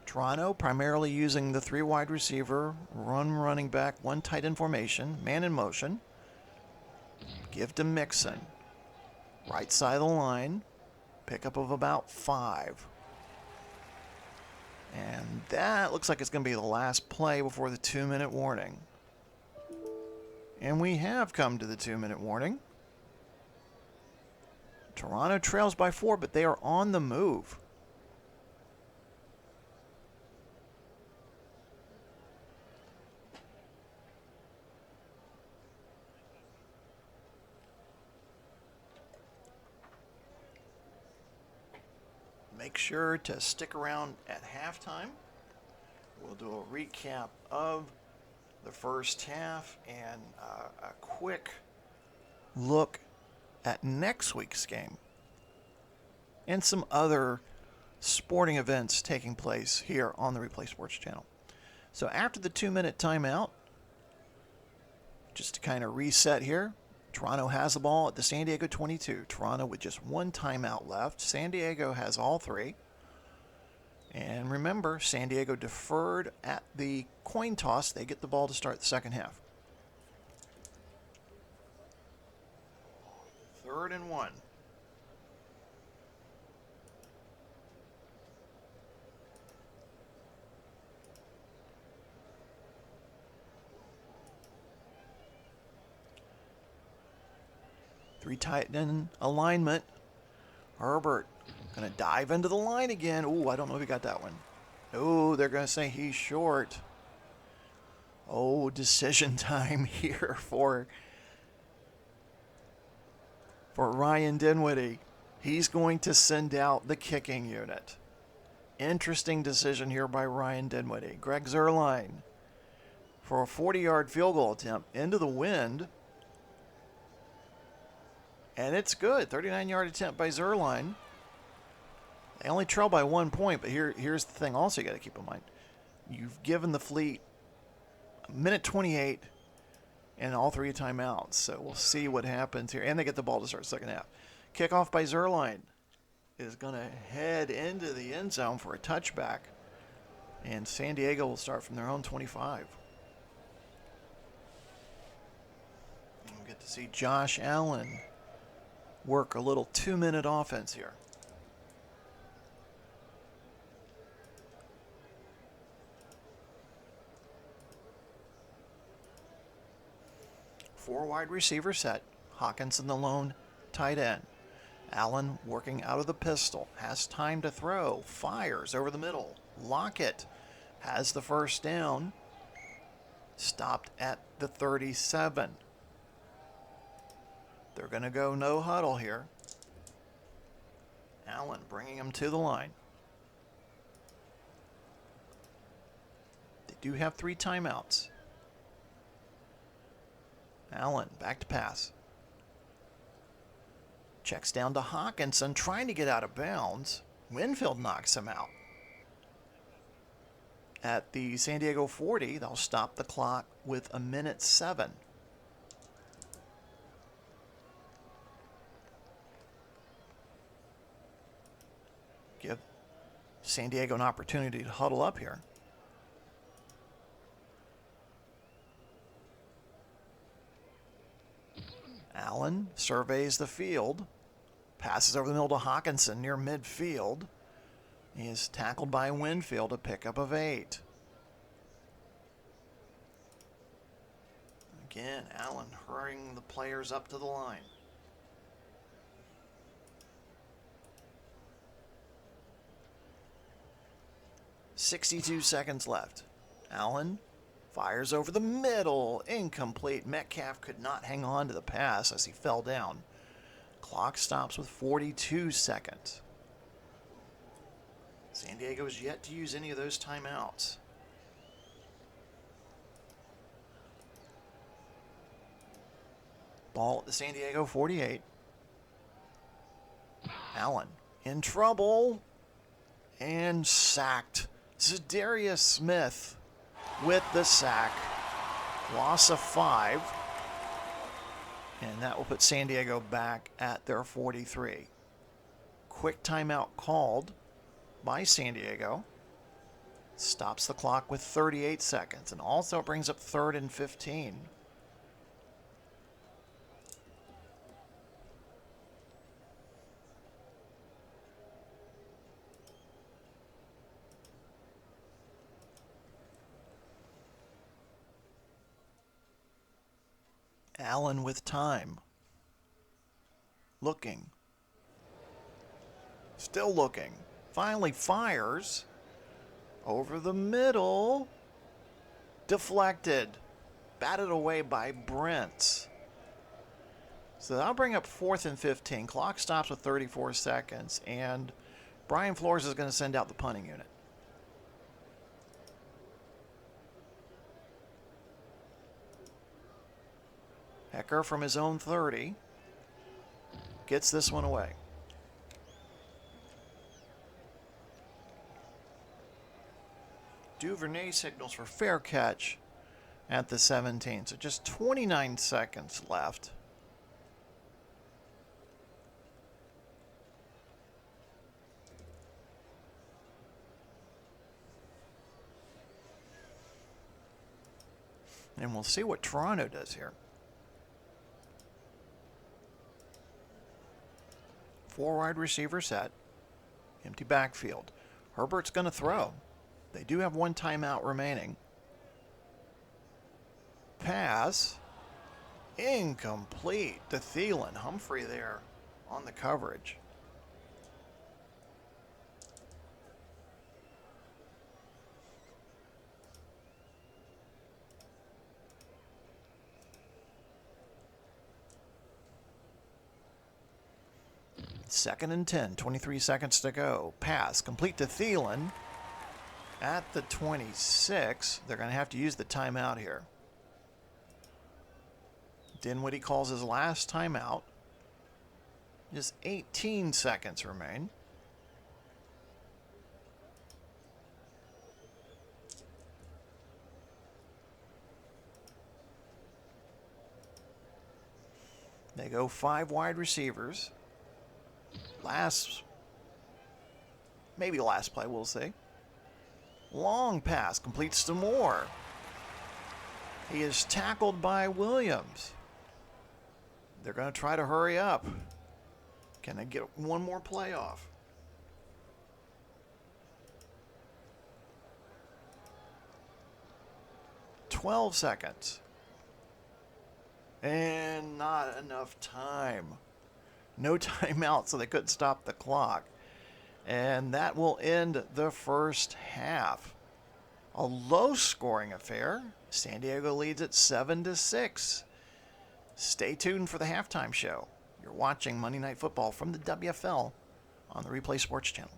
Toronto primarily using the 3 wide receiver, running back, 1 tight end formation, man in motion. Give to Mixon. Right side of the line. Pickup of about 5. And that looks like it's going to be the last play before the 2-minute warning. And we have come to the 2-minute warning. Toronto trails by 4, but they are on the move. Make sure to stick around at halftime. We'll do a recap of the first half and a quick look at next week's game and some other sporting events taking place here on the Replay Sports channel. So after the 2-minute timeout, just to kind of reset here, Toronto has the ball at the San Diego 22. Toronto with just 1 timeout left. San Diego has all 3. And remember, San Diego deferred at the coin toss. They get the ball to start the second half. 3rd and 1. Three tight end alignment. Herbert going to dive into the line again. Ooh, I don't know if he got that one. Oh, they're going to say he's short. Oh, decision time here for Ryan Dinwiddie. He's going to send out the kicking unit. Interesting decision here by Ryan Dinwiddie. Greg Zuerlein for a 40-yard field goal attempt into the wind. And it's good. 39-yard attempt by Zuerlein. They only trail by 1 point, but here's the thing also you got to keep in mind. You've given the Fleet a minute 28 and all 3 timeouts. So we'll see what happens here. And they get the ball to start second half. Kickoff by Zuerlein is going to head into the end zone for a touchback. And San Diego will start from their own 25. And we'll get to see Josh Allen work a little 2-minute offense here. Four wide receiver set. Hawkinson the lone tight end. Allen working out of the pistol. Has time to throw. Fires over the middle. Lockett has the first down. Stopped at the 37. They're going to go no huddle here. Allen bringing him to the line. They do have 3 timeouts. Allen back to pass. Checks down to Hawkinson, trying to get out of bounds. Winfield knocks him out. At the San Diego 40, they'll stop the clock with 1:07. Give San Diego an opportunity to huddle up here. Allen surveys the field, passes over the middle to Hawkinson near midfield. He is tackled by Winfield, a pickup of 8. Again, Allen hurrying the players up to the line. .62 seconds left. Allen fires over the middle. Incomplete. Metcalf could not hang on to the pass as he fell down. Clock stops with 42 seconds. San Diego has yet to use any of those timeouts. Ball at the San Diego 48. Allen in trouble and sacked. Zadarius Smith with the sack. Loss of 5. And that will put San Diego back at their 43. Quick timeout called by San Diego. Stops the clock with 38 seconds. And also brings up 3rd and 15. Allen with time. Looking. Still looking. Finally fires. Over the middle. Deflected. Batted away by Brent. So that'll bring up 4th and 15. Clock stops with 34 seconds. And Brian Flores is going to send out the punting unit. Hecker from his own 30 gets this one away. Duvernay signals for fair catch at the 17. So just 29 seconds left. And we'll see what Toronto does here. 4 wide receiver set. Empty backfield. Herbert's going to throw. They do have 1 timeout remaining. Pass. Incomplete to Thielen. Humphrey there on the coverage. 2nd and 10, 23 seconds to go. Pass complete to Thielen at the 26. They're going to have to use the timeout here. Dinwiddie calls his last timeout. Just 18 seconds remain. They go 5 wide receivers. Maybe last play, we'll see. Long pass completes to Moore. He is tackled by Williams. They're going to try to hurry up. Can they get one more play off? "12 seconds. And not enough time. No timeout, so they couldn't stop the clock. And that will end the first half. A low-scoring affair. San Diego leads at 7-6. Stay tuned for the halftime show. You're watching Monday Night Football from the WFL on the Replay Sports Channel.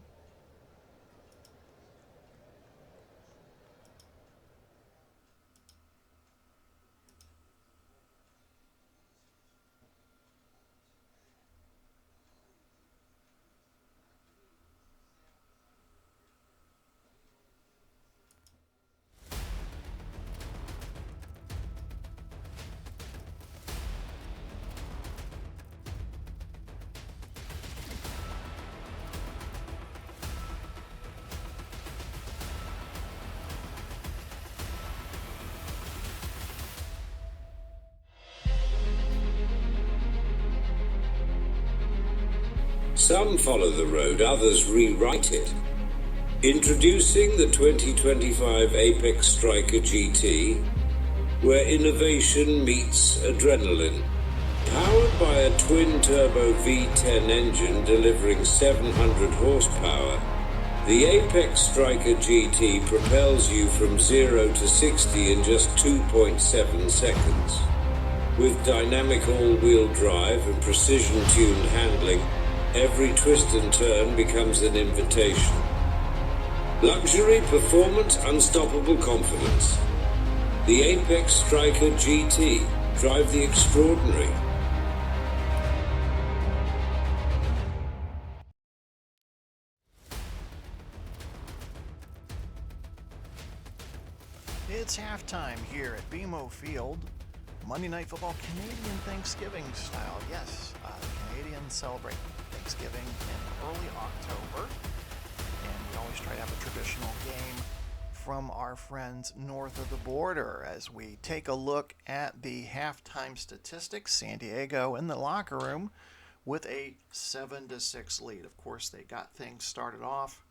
Some follow the road, others rewrite it. Introducing the 2025 Apex Striker GT, where innovation meets adrenaline. Powered by a twin-turbo V10 engine delivering 700 horsepower, the Apex Striker GT propels you from 0 to 60 in just 2.7 seconds. With dynamic all-wheel drive and precision-tuned handling, every twist and turn becomes an invitation. Luxury, performance, unstoppable confidence. The Apex Striker GT. Drive the extraordinary. It's halftime here at BMO Field. Monday Night Football, Canadian Thanksgiving style. Yes, Canadians celebrate Thanksgiving in early October, and we always try to have a traditional game from our friends north of the border. As we take a look at the halftime statistics, San Diego in the locker room with a 7-6 lead. Of course, they got things started off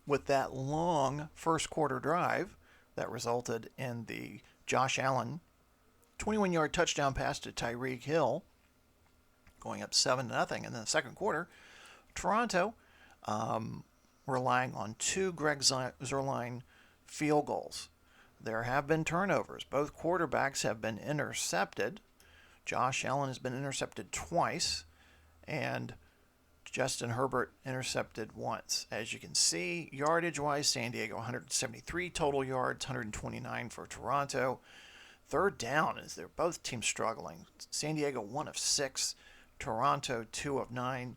with that long first quarter drive that resulted in the Josh Allen 21-yard touchdown pass to Tyreek Hill, going up 7-0. In the second quarter, Toronto relying on 2 Greg Zuerlein field goals. There have been turnovers. Both quarterbacks have been intercepted. Josh Allen has been intercepted twice, and Justin Herbert intercepted once. As you can see, yardage-wise, San Diego 173 total yards, 129 for Toronto. Third down, as they're both teams struggling. San Diego 1 of 6, Toronto 2 of 9.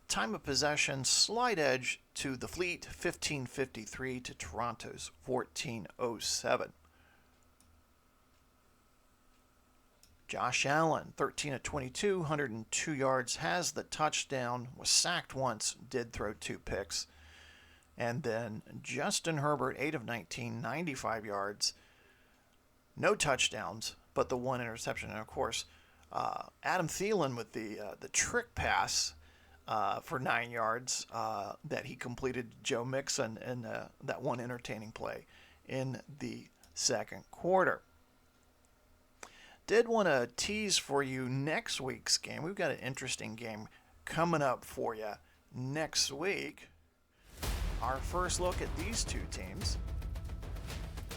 Time of possession, slight edge to the Fleet, 15:53 to Toronto's 14:07. Josh Allen, 13 of 22, 102 yards, has the touchdown, was sacked once, did throw 2 picks. And then Justin Herbert, 8 of 19, 95 yards, no touchdowns, but the 1 interception. And of course, Adam Thielen with the trick pass for 9 yards that he completed Joe Mixon in that one entertaining play in the second quarter. Did want to tease for you next week's game. We've got an interesting game coming up for you next week. Our first look at these two teams.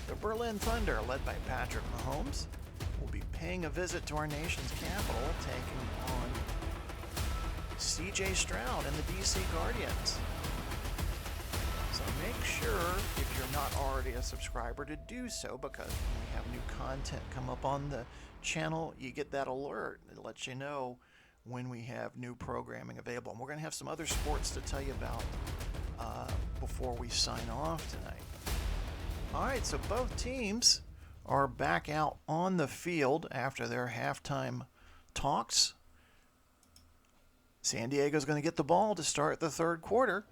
The Berlin Thunder, led by Patrick Mahomes, will be paying a visit to our nation's capital, taking on C.J. Stroud and the D.C. Guardians. So make sure, if you're not already a subscriber, to do so, because when we have new content come up on the channel, you get that alert. It lets you know when we have new programming available. And we're going to have some other sports to tell you about before we sign off tonight. All right, so both teams are back out on the field after their halftime talks. San Diego's going to get the ball to start the third quarter.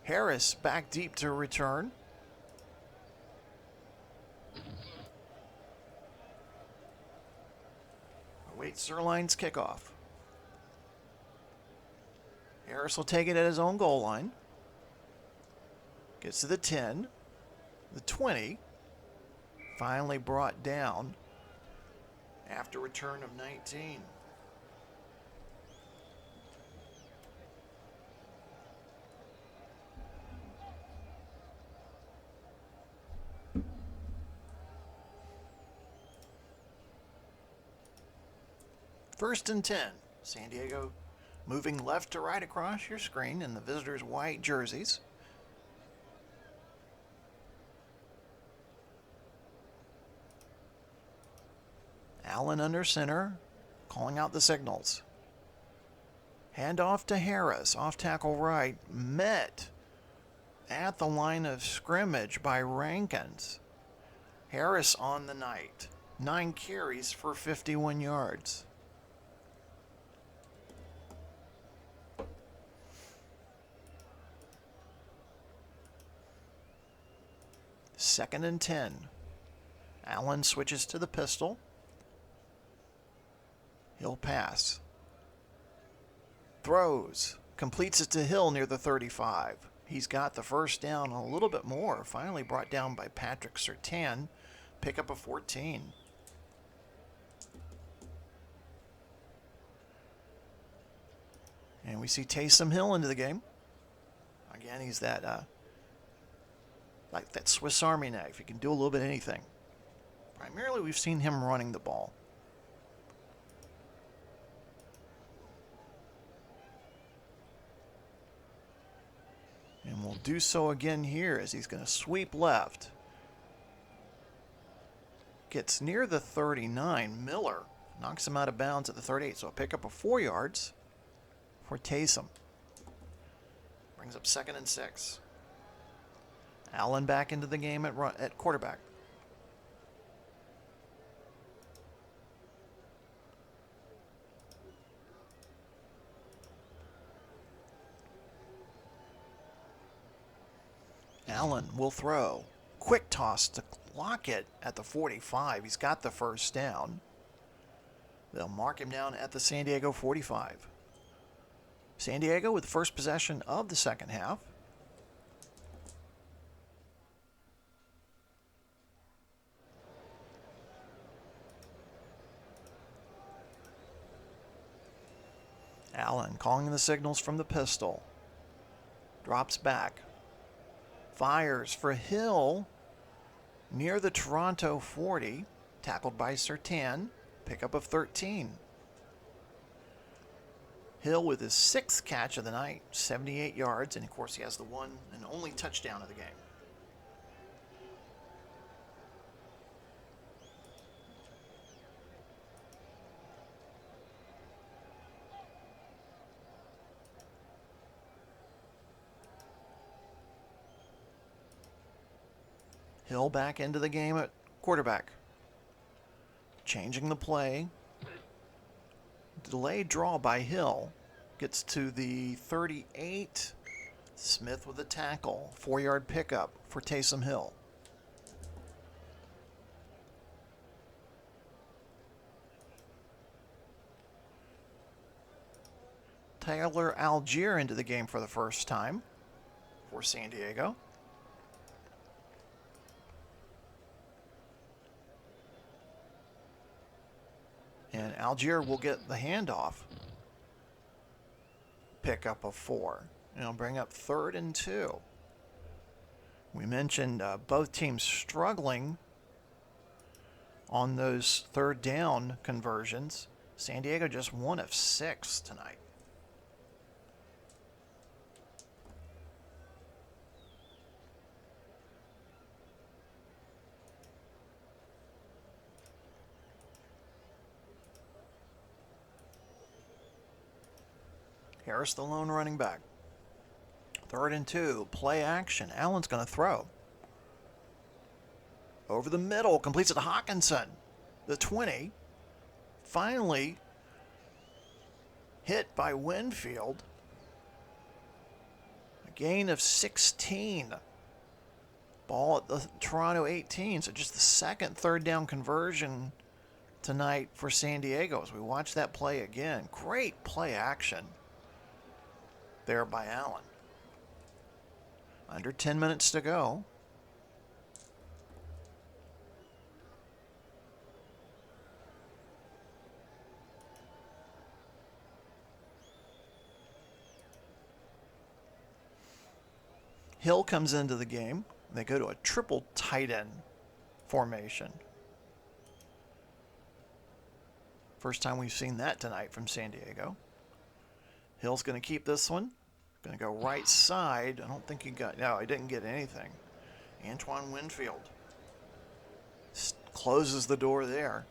Harris back deep to return. Await Sirline's kickoff. Harris will take it at his own goal line. Gets to the 10, the 20. Finally brought down after return of 19. First and 10. San Diego moving left to right across your screen in the visitors' white jerseys. Allen under center, calling out the signals. Hand off to Harris, off tackle right, met at the line of scrimmage by Rankins. Harris on the night, 9 carries for 51 yards. Second and 10. Allen switches to the pistol. He'll pass. Throws. Completes it to Hill near the 35. He's got the first down, a little bit more. Finally brought down by Patrick Surtain. Pick up a 14. And we see Taysom Hill into the game. Again, he's that like that Swiss Army knife. He can do a little bit of anything. Primarily, we've seen him running the ball. And we'll do so again here as he's going to sweep left. Gets near the 39. Miller knocks him out of bounds at the 38. So a pickup of 4 yards for Taysom. Brings up second and 6. Allen back into the game at quarterback. Allen will throw. Quick toss to Lockett at the 45. He's got the first down. They'll mark him down at the San Diego 45. San Diego with the first possession of the second half. Allen calling the signals from the pistol. Drops back. Fires for Hill near the Toronto 40. Tackled by Surtain. Pickup of 13. Hill with his 6th catch of the night. 78 yards. And of course he has the one and only touchdown of the game. Hill back into the game at quarterback. Changing the play. Delayed draw by Hill. Gets to the 38. Smith with a tackle. 4-yard pickup for Taysom Hill. Tyler Algier into the game for the first time for San Diego. And Algier will get the handoff. Pick up of 4. And it'll bring up 3rd and 2. We mentioned both teams struggling on those third down conversions. San Diego just 1 of 6 tonight. Harris, the lone running back. 3rd and 2, play action. Allen's going to throw. Over the middle, completes it to Hawkinson. The 20. Finally hit by Winfield. A gain of 16. Ball at the Toronto 18. So just the second third down conversion tonight for San Diego as we watch that play again. Great play action there by Allen. Under 10 minutes to go. Hill comes into the game. They go to a triple tight end formation. First time we've seen that tonight from San Diego. Hill's going to keep this one. Going to go right side. I don't think he got... No, he didn't get anything. Antoine Winfield closes the door there.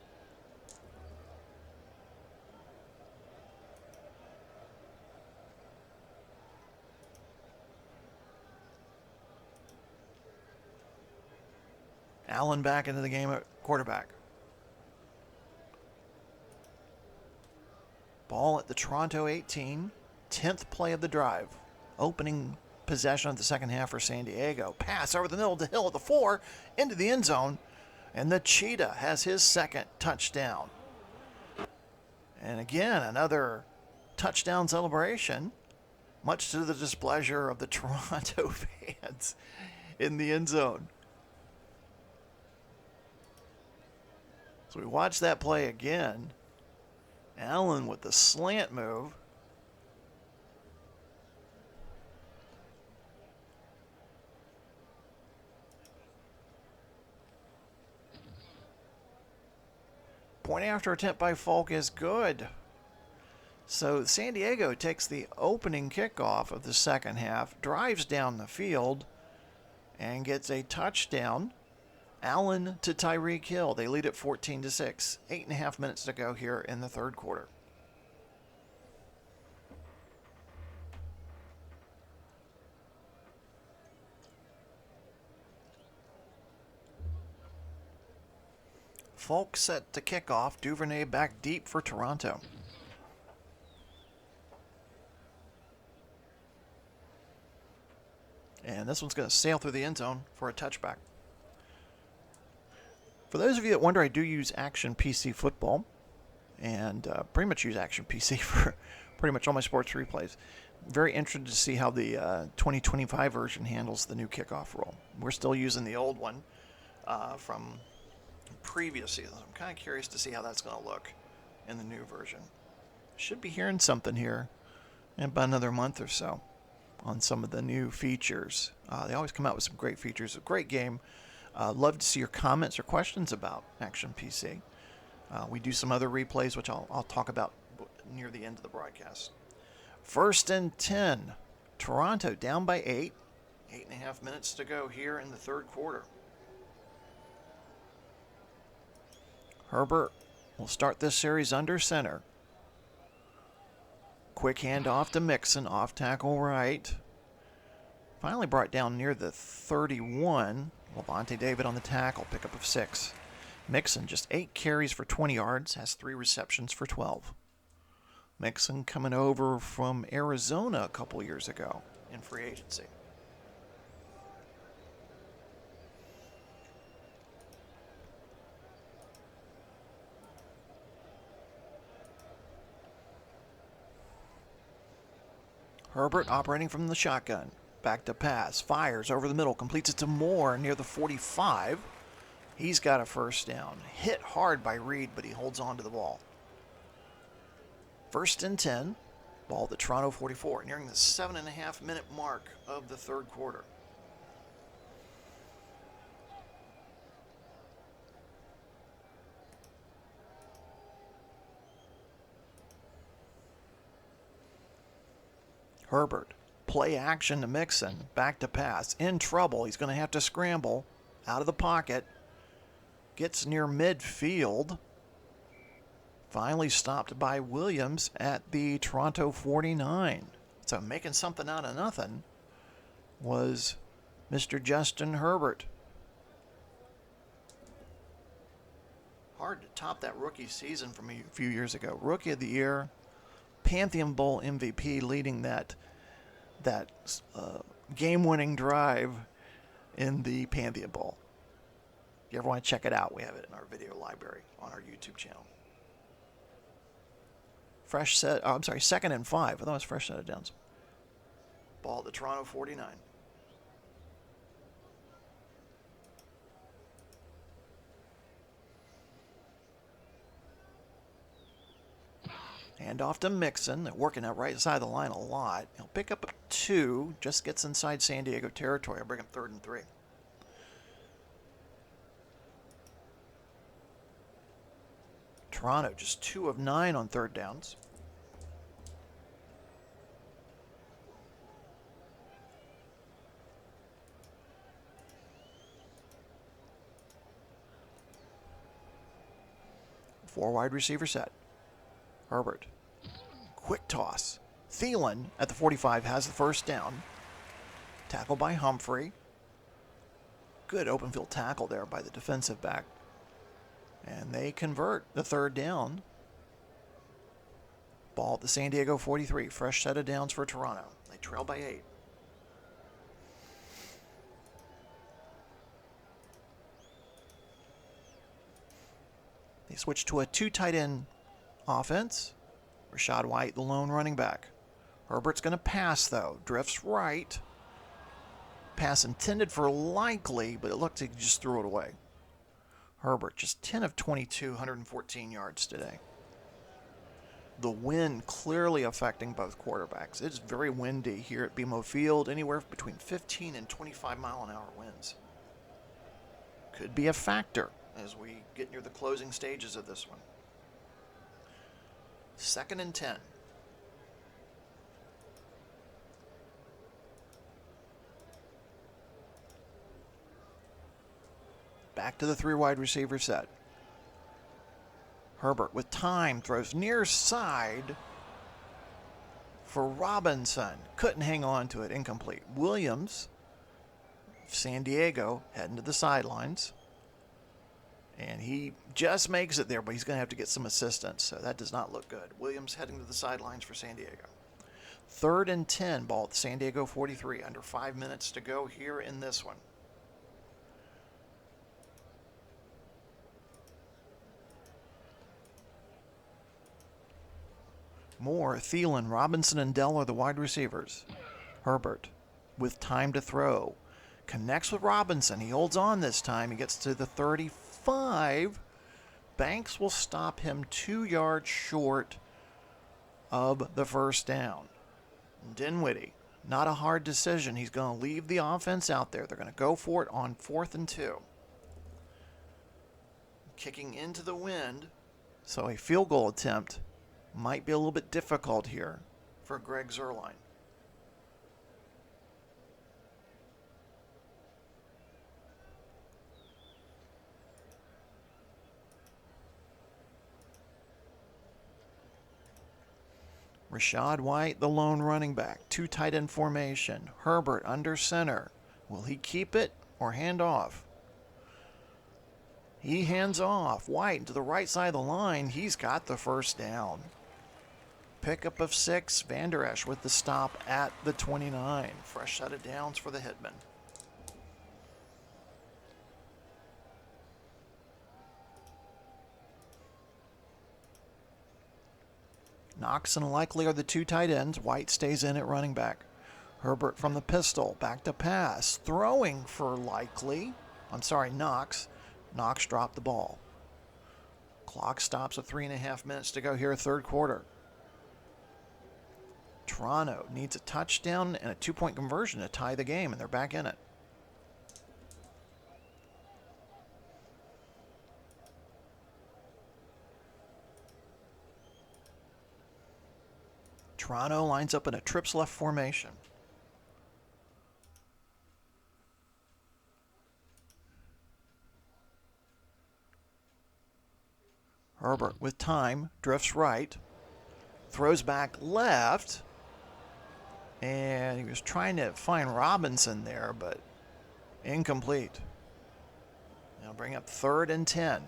Allen back into the game at quarterback. Ball at the Toronto 18. 10th play of the drive. Opening possession of the second half for San Diego. Pass over the middle to Hill at the 4. Into the end zone. And the Cheetah has his second touchdown. And again, another touchdown celebration. Much to the displeasure of the Toronto fans in the end zone. So we watch that play again. Allen with the slant move. Point after attempt by Falk is good. So San Diego takes the opening kickoff of the second half, drives down the field, and gets a touchdown. Allen to Tyreek Hill. They lead at 14-6. 8.5 minutes to go here in the third quarter. Falk set to kick off. Duvernay back deep for Toronto. And this one's going to sail through the end zone for a touchback. For those of you that wonder, I do use Action PC Football. And pretty much use Action PC for pretty much all my sports replays. Very interested to see how the 2025 version handles the new kickoff rule. We're still using the old one from previous seasons. I'm kind of curious to see how that's going to look in the new version. Should be hearing something here in about another month or so on some of the new features. They always come out with some great features. A great game. Love to see your comments or questions about Action PC. We do some other replays, which I'll talk about near the end of the broadcast. 1st and 10. Toronto down by 8. 8.5 minutes to go here in the third quarter. Herbert will start this series under center. Quick handoff to Mixon, off tackle right. Finally brought down near the 31. Levante David on the tackle, pickup of 6. Mixon just 8 carries for 20 yards, has 3 receptions for 12. Mixon coming over from Arizona a couple years ago in free agency. Herbert operating from the shotgun. Back to pass. Fires over the middle. Completes it to Moore near the 45. He's got a first down. Hit hard by Reed, but he holds on to the ball. 1st and 10. Ball at the Toronto 44. Nearing the 7.5 minute mark of the third quarter. Herbert, play action to Mixon, back to pass, in trouble. He's going to have to scramble out of the pocket. Gets near midfield. Finally stopped by Williams at the Toronto 49. So making something out of nothing was Mr. Justin Herbert. Hard to top that rookie season from a few years ago. Rookie of the Year, Pantheon Bowl MVP, leading that game-winning drive in the Pantheon Bowl. If you ever want to check it out, we have it in our video library on our YouTube channel. Fresh set, oh, I'm sorry, 2nd and 5. I thought it was fresh set of downs. Ball at the Toronto 49. Hand off to Mixon. They're working out right side of the line a lot. He'll pick up a 2. Just gets inside San Diego territory. I'll bring him 3rd and 3. Toronto just 2 of 9 on 3rd downs. Four wide receiver set. Herbert. Quick toss. Thielen at the 45 has the first down. Tackle by Humphrey. Good open field tackle there by the defensive back. And they convert the 3rd down. Ball at the San Diego 43. Fresh set of downs for Toronto. They trail by 8. They switch to a 2 tight end offense. Rachaad White, the lone running back. Herbert's going to pass, though. Drifts right. Pass intended for Likely, but it looked like he just threw it away. Herbert, just 10 of 22, 114 yards today. The wind clearly affecting both quarterbacks. It's very windy here at BMO Field, anywhere between 15 and 25 mile an hour winds. Could be a factor as we get near the closing stages of this one. 2nd and 10. Back to the 3 wide receiver set. Herbert with time throws near side for Robinson. Couldn't hang on to it. Incomplete. Williams, San Diego, heading to the sidelines. And he just makes it there, but he's going to have to get some assistance, so that does not look good. Williams heading to the sidelines for San Diego. 3rd and 10, ball at the San Diego 43. Under 5 minutes to go here in this one. Moore, Thielen, Robinson, and Dell are the wide receivers. Herbert with time to throw. Connects with Robinson. He holds on this time. He gets to the 35. Banks will stop him 2 yards short of the first down. Dinwiddie, not a hard decision. He's going to leave the offense out there. They're going to go for it on 4th and 2. Kicking into the wind, so a field goal attempt might be a little bit difficult here for Greg Zuerlein. Rachaad White, the lone running back. 2 tight end formation. Herbert under center. Will he keep it or hand off? He hands off. White to the right side of the line. He's got the first down. Pickup of 6. Van Der Esch with the stop at the 29. Fresh set of downs for the Hitmen. Knox and Likely are the 2 tight ends. White stays in at running back. Herbert from the pistol. Back to pass. Throwing for Knox. Knox dropped the ball. Clock stops at 3.5 minutes to go here, 3rd quarter. Toronto needs a touchdown and a 2-point conversion to tie the game, and they're back in it. Toronto lines up in a trips left formation. Herbert with time, drifts right, throws back left, and he was trying to find Robinson there, but incomplete. Now bring up 3rd and 10.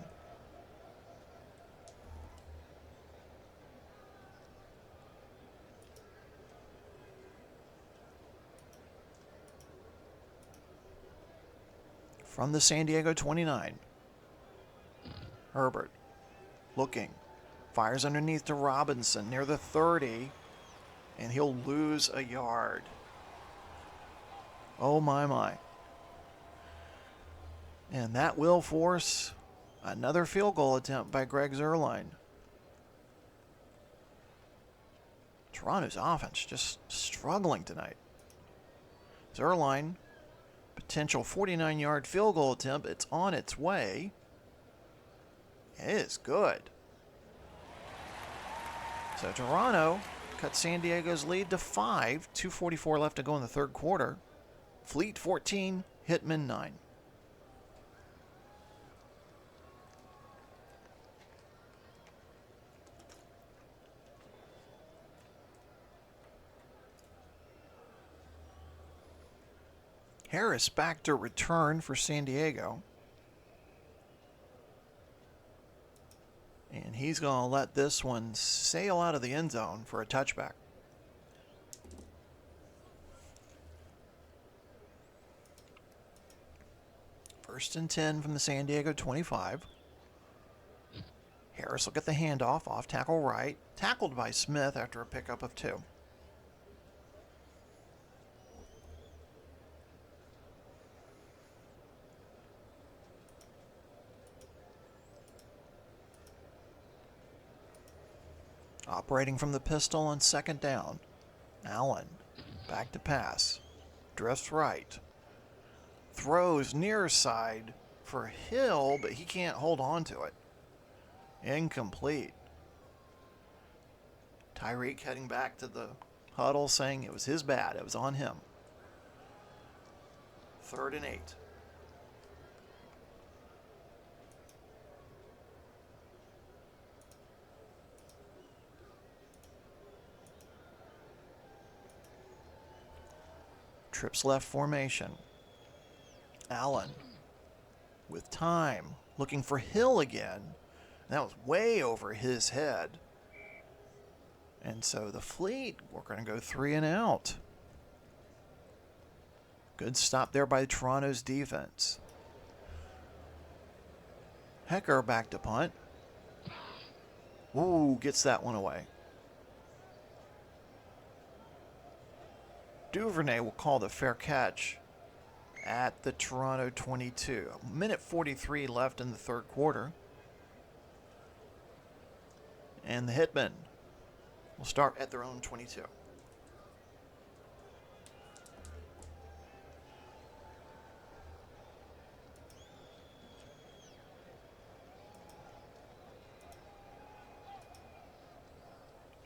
From the San Diego 29. Herbert looking, fires underneath to Robinson near the 30, and he'll lose a yard. Oh my. And that will force another field goal attempt by Greg Zuerlein. Toronto's offense just struggling tonight. Zuerlein, potential 49-yard field goal attempt. It's on its way. It is good. So Toronto cut San Diego's lead to 5. 2:44 left to go in the third quarter. Fleet 14, Hitmen 9. Harris back to return for San Diego. And he's going to let this one sail out of the end zone for a touchback. First and 10 from the San Diego 25. Harris will get the handoff off tackle right. Tackled by Smith after a pickup of 2. Operating from the pistol on 2nd down. Allen, back to pass. Drifts right. Throws near side for Hill, but he can't hold on to it. Incomplete. Tyreek heading back to the huddle saying it was his bad. It was on him. 3rd and 8. Trips left formation. Allen with time, looking for Hill again. That was way over his head. And so the Fleet, we're going to go 3 and out. Good stop there by Toronto's defense. Hecker back to punt. Ooh, gets that one away. Duvernay will call the fair catch at the Toronto 22. 1:43 left in the third quarter. And the Hitmen will start at their own 22.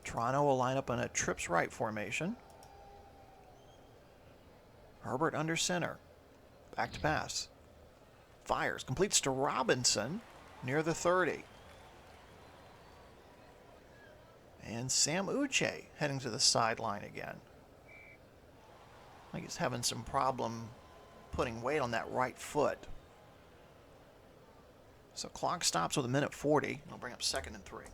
Toronto will line up in a trips right formation. Herbert under center. Back to pass. Fires. Completes to Robinson near the 30. And Sam Uche heading to the sideline again. I think he's having some problem putting weight on that right foot. So clock stops with 1:40. It'll bring up 2nd and 3.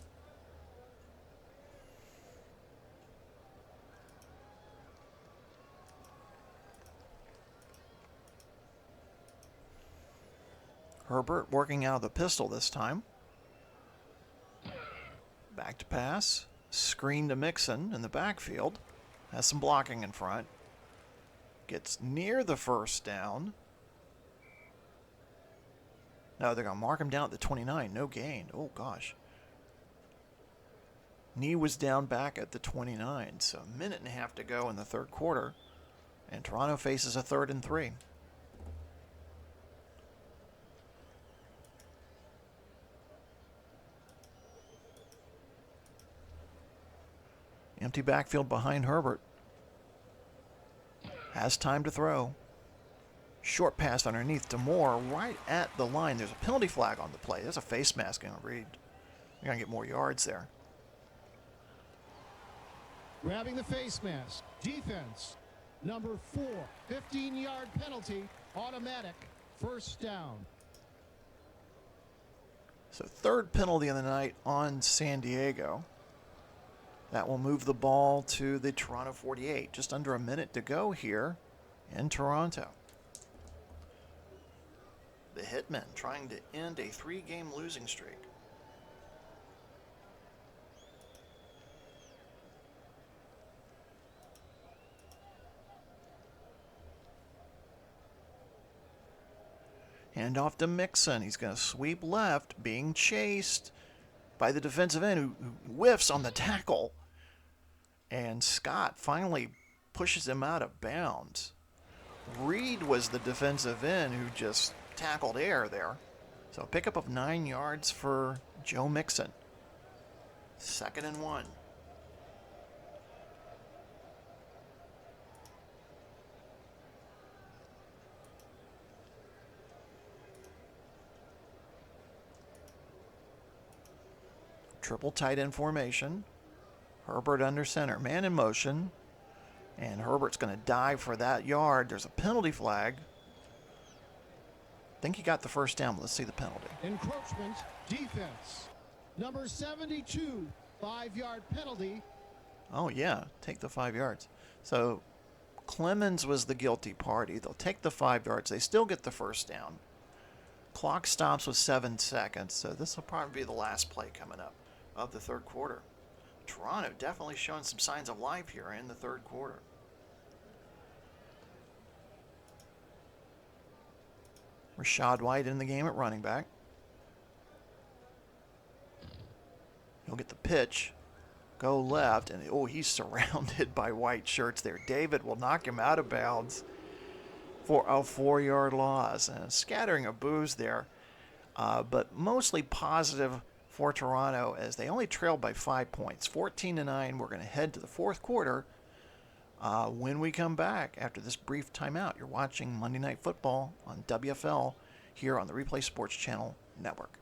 Herbert working out of the pistol this time. Back to pass. Screen to Mixon in the backfield. Has some blocking in front. Gets near the first down. No, they're going to mark him down at the 29. No gain. Oh, gosh. Knee was down back at the 29. So 1.5 to go in the third quarter. And Toronto faces a 3rd and 3. Empty backfield behind Herbert. Has time to throw. Short pass underneath to Moore, right at the line. There's a penalty flag on the play. There's a face mask on Reed. You're going to get more yards there. Grabbing the face mask. Defense. Number 4. 15-yard penalty. Automatic. First down. So third penalty of the night on San Diego. That will move the ball to the Toronto 48. Just under a minute to go here in Toronto. The Hitmen trying to end a 3-game losing streak. Hand off to Mixon. He's going to sweep left, being chased by the defensive end who whiffs on the tackle. And Scott finally pushes him out of bounds. Reed was the defensive end who just tackled air there. So a pickup of 9 yards for Joe Mixon. 2nd and 1. Triple tight end formation. Herbert under center. Man in motion. And Herbert's going to dive for that yard. There's a penalty flag. I think he got the first down. Let's see the penalty. Encroachment. Defense. Number 72. 5-yard penalty. Oh, yeah. Take the 5 yards. So Clemens was the guilty party. They'll take the 5 yards. They still get the first down. Clock stops with 7 seconds. So this will probably be the last play coming up of the third quarter. Toronto definitely showing some signs of life here in the third quarter. Rashad White in the game at running back. He'll get the pitch, go left, and oh, he's surrounded by white shirts there. David will knock him out of bounds for a 4-yard loss. And a scattering of boos there, but mostly positive for Toronto as they only trailed by 5 points, 14-9. We're going to head to the fourth quarter when we come back after this brief timeout. You're watching Monday Night Football on WFL here on the Replay Sports Channel Network.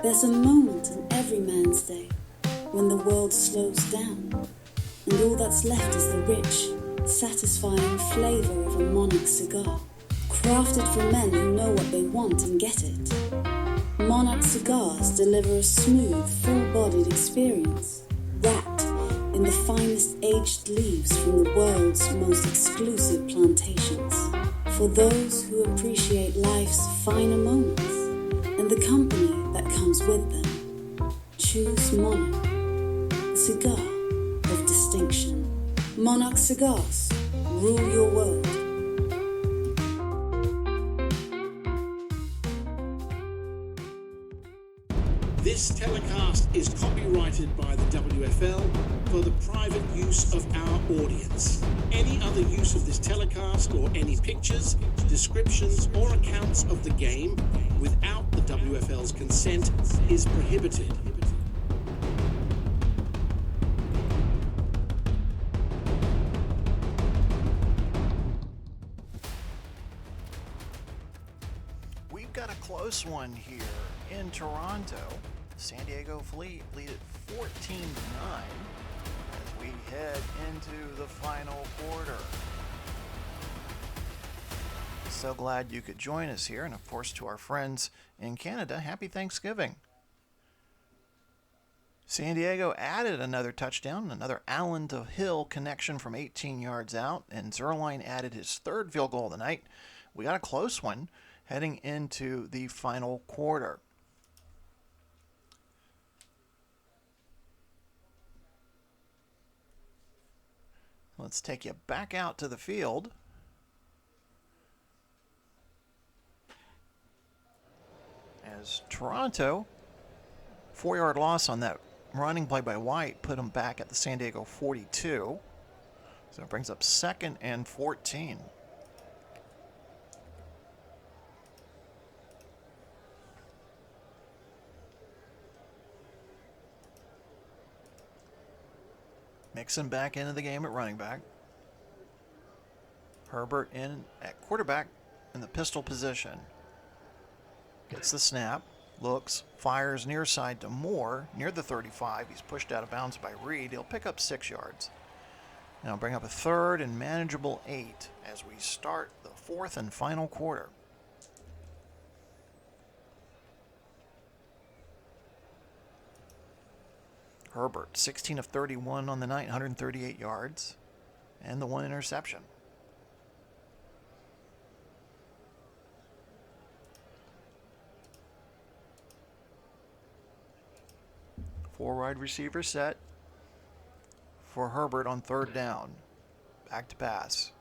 There's a moment in every man's day when the world slows down, and all that's left is the rich, satisfying flavor of a Monarch cigar, crafted for men who know what they want and get it. Monarch cigars deliver a smooth, full-bodied experience, wrapped in the finest aged leaves from the world's most exclusive plantations, for those who appreciate life's finer moments and the company that comes with them. Choose Monarch, a cigar of distinction. Monarch Cigars, rule your world. This telecast is copyrighted by the WFL for the private use of our audience. Any other use of this telecast or any pictures, descriptions, or accounts of the game without the WFL's consent is prohibited. We've got a close one here in Toronto. San Diego Fleet lead at 14-9 as we head into the final quarter. So glad you could join us here, and of course to our friends in Canada, happy Thanksgiving. San Diego added another touchdown, another Allen to Hill connection from 18 yards out, and Zerline added his third field goal of the night. We got a close one heading into the final quarter. Let's take you back out to the field. As Toronto, 4-yard loss on that running play by White put him back at the San Diego 42. So it brings up 2nd and 14. Mixon back into the game at running back. Herbert in at quarterback in the pistol position. Gets the snap, looks, fires near side to Moore, near the 35. He's pushed out of bounds by Reed. He'll pick up 6 yards. Now bring up a 3rd and manageable 8 as we start the 4th and final quarter. Herbert, 16 of 31 on the night, 138 yards, and the 1 interception. Four wide receiver set for Herbert on 3rd down. Back to pass.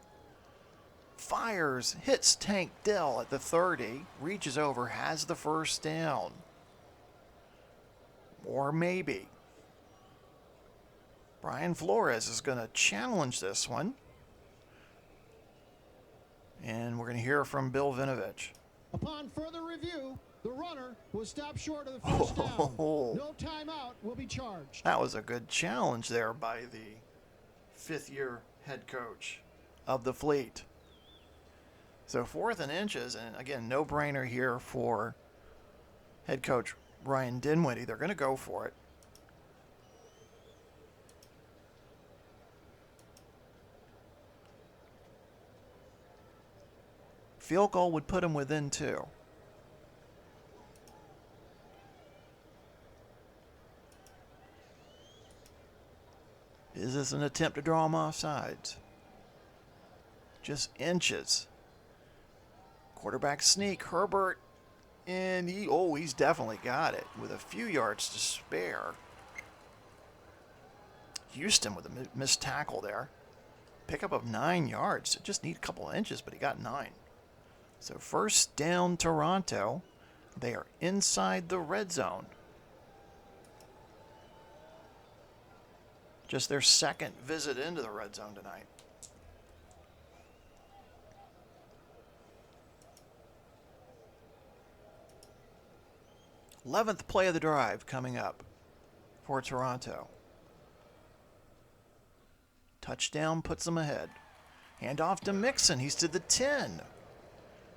Fires, hits Tank Dell at the 30, reaches over, has the 1st down. Or maybe. Brian Flores is going to challenge this one. And we're going to hear from Bill Vinovich. Upon further review, the runner was stopped short of the first down. No timeout will be charged. That was a good challenge there by the 5th-year head coach of the Fleet. So 4th and inches, and again, no-brainer here for head coach Ryan Dinwiddie. They're going to go for it. Field goal would put him within 2. Is this an attempt to draw him off sides? Just inches. Quarterback sneak. Herbert, and he's definitely got it with a few yards to spare. Houston with a missed tackle there. Pickup of 9 yards. Just need a couple of inches, but he got 9. So 1st down Toronto. They are inside the red zone. Just their 2nd visit into the red zone tonight. Eleventh play of the drive coming up for Toronto. Touchdown puts them ahead. Hand off to Mixon. He's to the 10.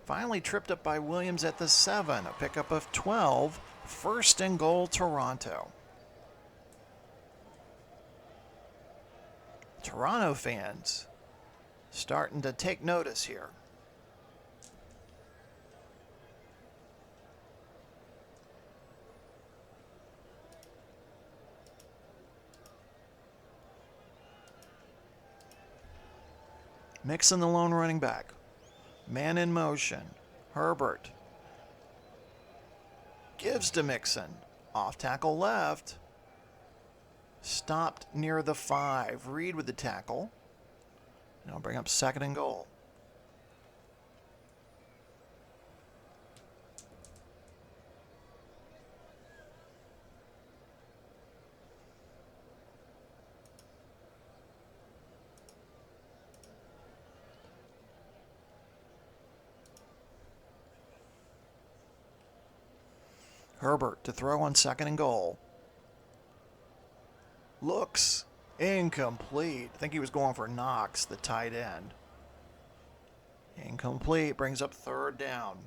Finally tripped up by Williams at the 7. A pickup of 12. 1st and goal, Toronto. Toronto fans starting to take notice here. Mixon the lone running back. Man in motion. Herbert gives to Mixon. Off tackle left. Stopped near the 5. Reed with the tackle. And I'll bring up 2nd and goal. Herbert to throw on 2nd and goal. Looks incomplete. I think he was going for Knox, the tight end. Incomplete. Brings up 3rd down.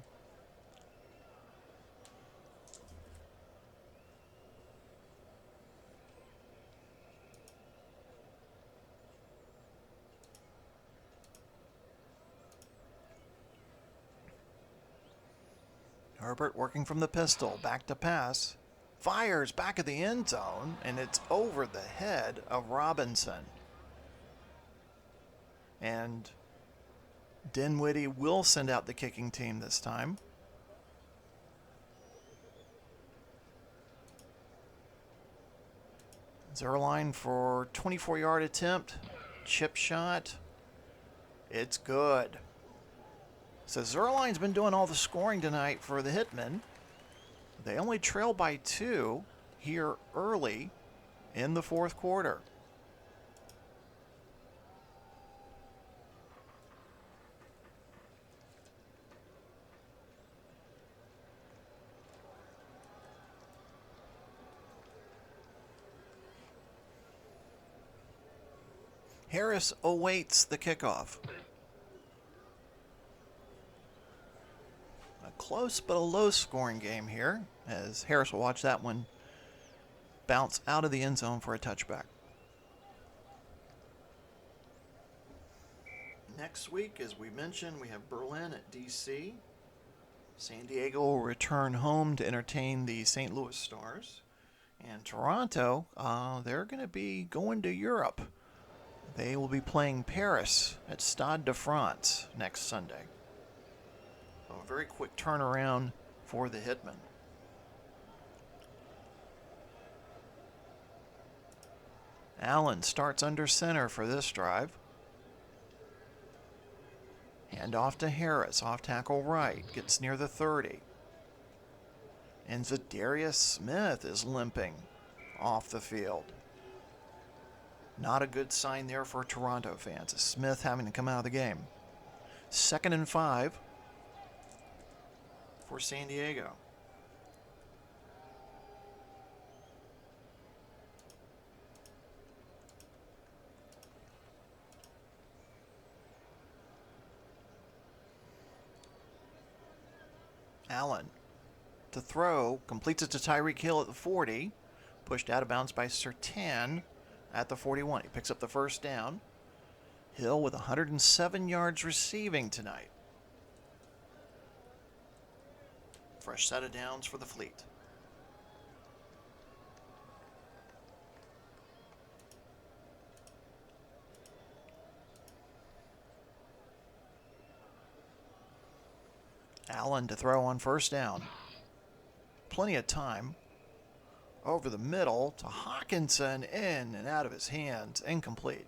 Herbert working from the pistol. Back to pass. Fires back at the end zone, and it's over the head of Robinson. And Dinwiddie will send out the kicking team this time. Zerline for 24-yard attempt. Chip shot. It's good. So Zerline's been doing all the scoring tonight for the Hitmen. They only trail by 2 here early in the fourth quarter. Harris awaits the kickoff. A close but a low-scoring game here, as Harris will watch that one bounce out of the end zone for a touchback. Next week, as we mentioned, we have Berlin at D.C. San Diego will return home to entertain the St. Louis Stars. And Toronto, they're going to be going to Europe. They will be playing Paris at Stade de France next Sunday. So a very quick turnaround for the Hitmen. Allen starts under center for this drive. Hand off to Harris, off tackle right, gets near the 30. And Zadarius Smith is limping off the field. Not a good sign there for Toronto fans. Smith having to come out of the game. 2nd and 5 for San Diego. Allen to throw, completes it to Tyreek Hill at the 40. Pushed out of bounds by Surtain at the 41. He picks up the first down. Hill with 107 yards receiving tonight. Fresh set of downs for the Fleet. Allen to throw on first down. Plenty of time. Over the middle to Hawkinson, in and out of his hands, incomplete.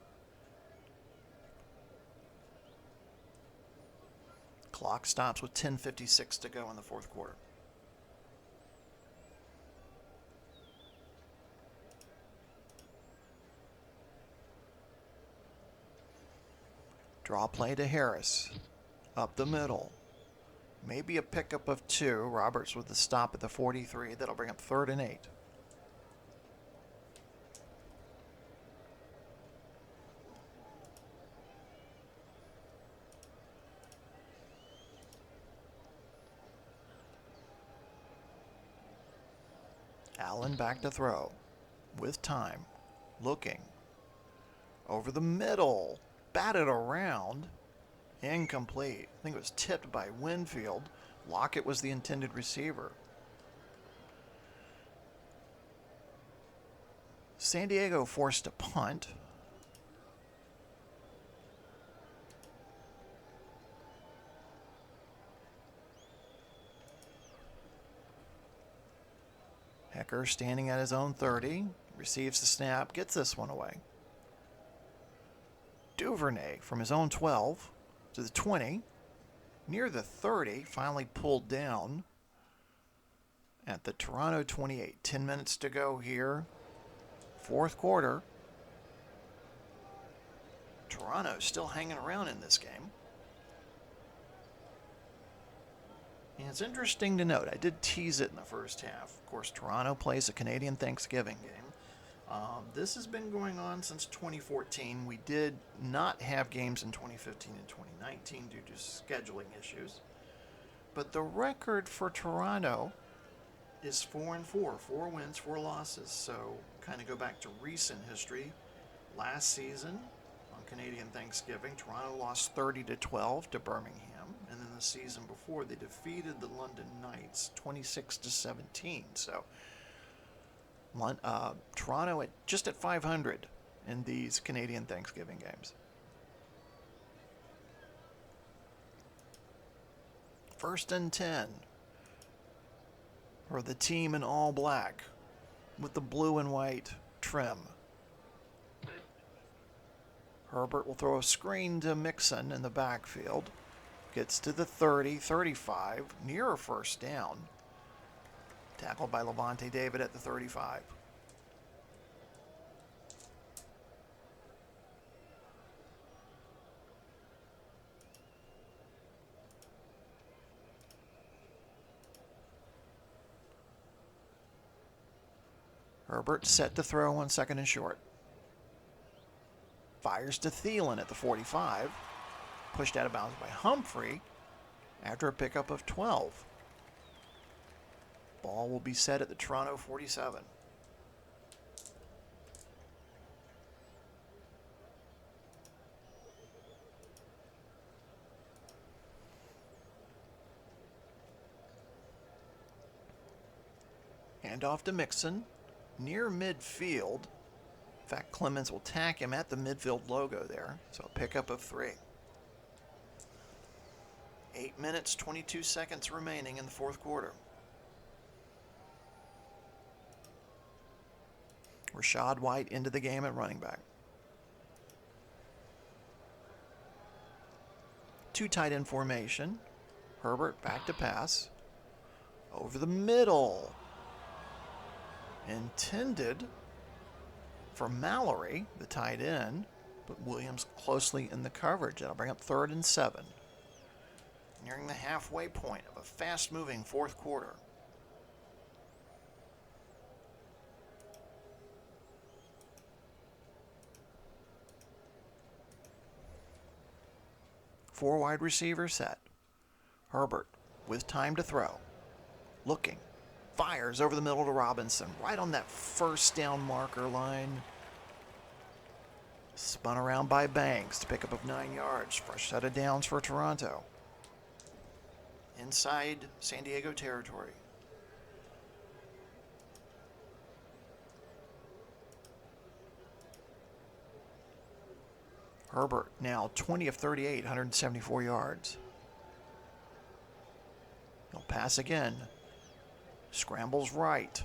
Clock stops with 10:56 to go in the fourth quarter. Draw play to Harris. Up the middle. Maybe a pickup of 2. Roberts with the stop at the 43. That'll bring up 3rd and 8. Allen back to throw. With time. Looking. Over the middle. Batted around. Incomplete. I think it was tipped by Winfield. Lockett was the intended receiver. San Diego forced a punt. Hecker standing at his own 30. Receives the snap. Gets this one away. Duvernay from his own 12 to the 20. Near the 30. Finally pulled down at the Toronto 28. 10 minutes to go here. Fourth quarter. Toronto still hanging around in this game. And it's interesting to note, I did tease it in the first half. Of course, Toronto plays a Canadian Thanksgiving game. This has been going on since 2014. We did not have games in 2015 and 2019 due to scheduling issues. But the record for Toronto is 4-4. 4 wins, 4 losses. So kind of go back to recent history. Last season on Canadian Thanksgiving, Toronto lost 30-12 to Birmingham. And then the season before, they defeated the London Knights 26-17. So Toronto just at 500 in these Canadian Thanksgiving games. First and 10 for the team in all black with the blue and white trim. Herbert will throw a screen to Mixon in the backfield. Gets to the 30, 35, near a first down. Tackled by Levante David at the 35. Herbert set to throw on second and short. Fires to Thielen at the 45. Pushed out of bounds by Humphrey after a pickup of 12. Ball will be set at the Toronto 47. Handoff to Mixon, near midfield. In fact, Clemens will tack him at the midfield logo there, so a pickup of 3. 8 minutes, 22 seconds remaining in the fourth quarter. Rashad White into the game at running back. 2 tight end formation. Herbert back to pass. Over the middle. Intended for Mallory, the tight end, but Williams closely in the coverage. That'll bring up 3rd and 7. Nearing the halfway point of a fast-moving fourth quarter. Four wide receiver set. Herbert with time to throw. Looking. Fires over the middle to Robinson. Right on that first down marker line. Spun around by Banks to pick up of 9 yards. Fresh set of downs for Toronto. Inside San Diego territory. Herbert now 20 of 38, 174 yards. He'll pass again. Scrambles right.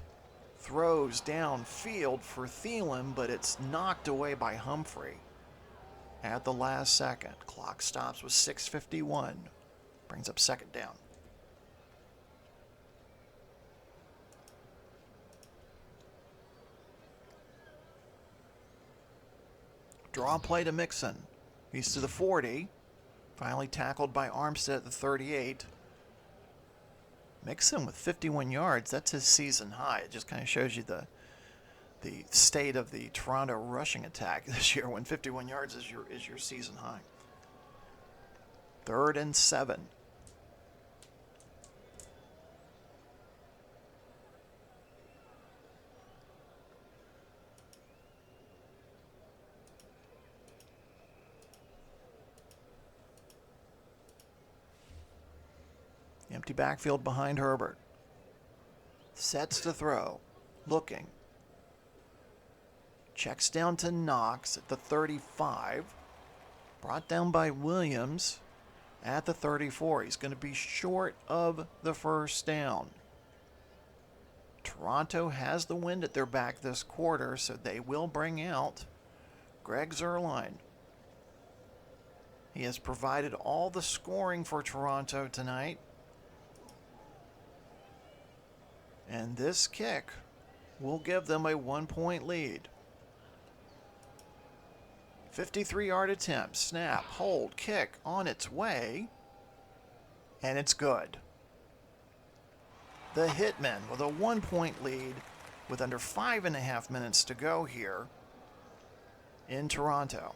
Throws downfield for Thielen, but it's knocked away by Humphrey at the last second. Clock stops with 6:51. Brings up second down. Draw play to Mixon. He's to the 40. Finally tackled by Armstead at the 38. Mixon with 51 yards. That's his season high. It just kind of shows you the state of the Toronto rushing attack this year when 51 yards is your season high. 3rd and 7. Empty backfield behind Herbert. Sets to throw. Looking. Checks down to Knox at the 35. Brought down by Williams at the 34. He's going to be short of the first down. Toronto has the wind at their back this quarter, so they will bring out Greg Zuerlein. He has provided all the scoring for Toronto tonight. And this kick will give them a 1-point lead. 53-yard attempt. Snap, hold, kick on its way. And it's good. The Hitmen with a 1-point lead with under 5.5 minutes to go here in Toronto.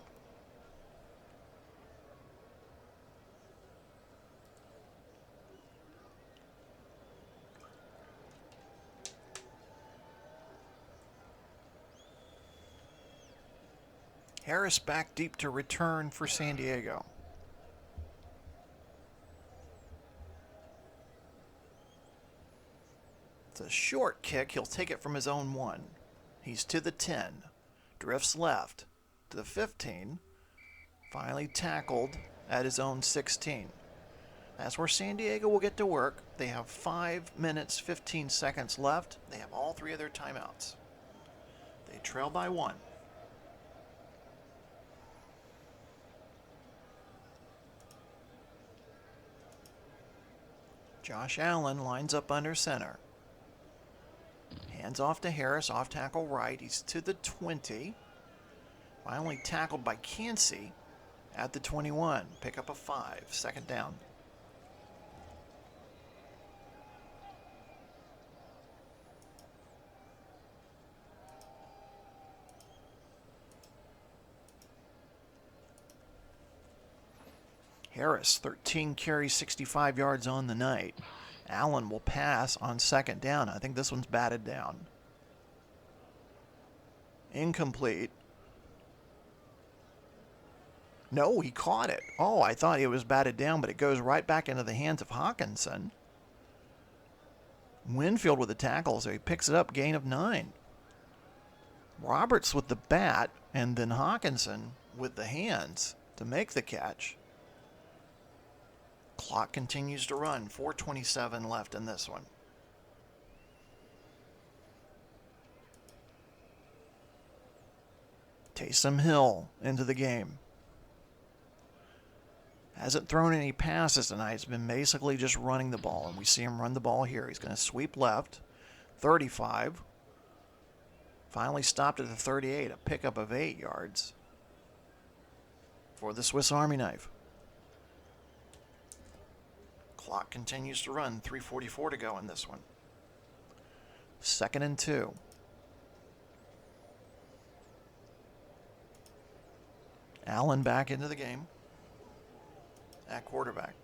Harris back deep to return for San Diego. It's a short kick. He'll take it from his own 1. He's to the 10. Drifts left to the 15. Finally tackled at his own 16. That's where San Diego will get to work. They have 5 minutes, 15 seconds left. They have all 3 of their timeouts. They trail by 1. Josh Allen lines up under center. Hands off to Harris, off tackle right. He's to the 20. Finally tackled by Cansey at the 21. Pick up a 5. Second down. Harris, 13 carries, 65 yards on the night. Allen will pass on second down. I think this one's batted down. Incomplete. No, he caught it. Oh, I thought it was batted down, but it goes right back into the hands of Hawkinson. Winfield with the tackle, so he picks it up, gain of 9. Roberts with the bat, and then Hawkinson with the hands to make the catch. Clock continues to run. 4:27 left in this one. Taysom Hill into the game. Hasn't thrown any passes tonight. He's been basically just running the ball, and we see him run the ball here. He's going to sweep left. 35. Finally stopped at the 38, a pickup of 8 yards for the Swiss Army knife. Clock continues to run. 3:44 to go in this one. 2nd and 2. Allen back into the game at quarterback.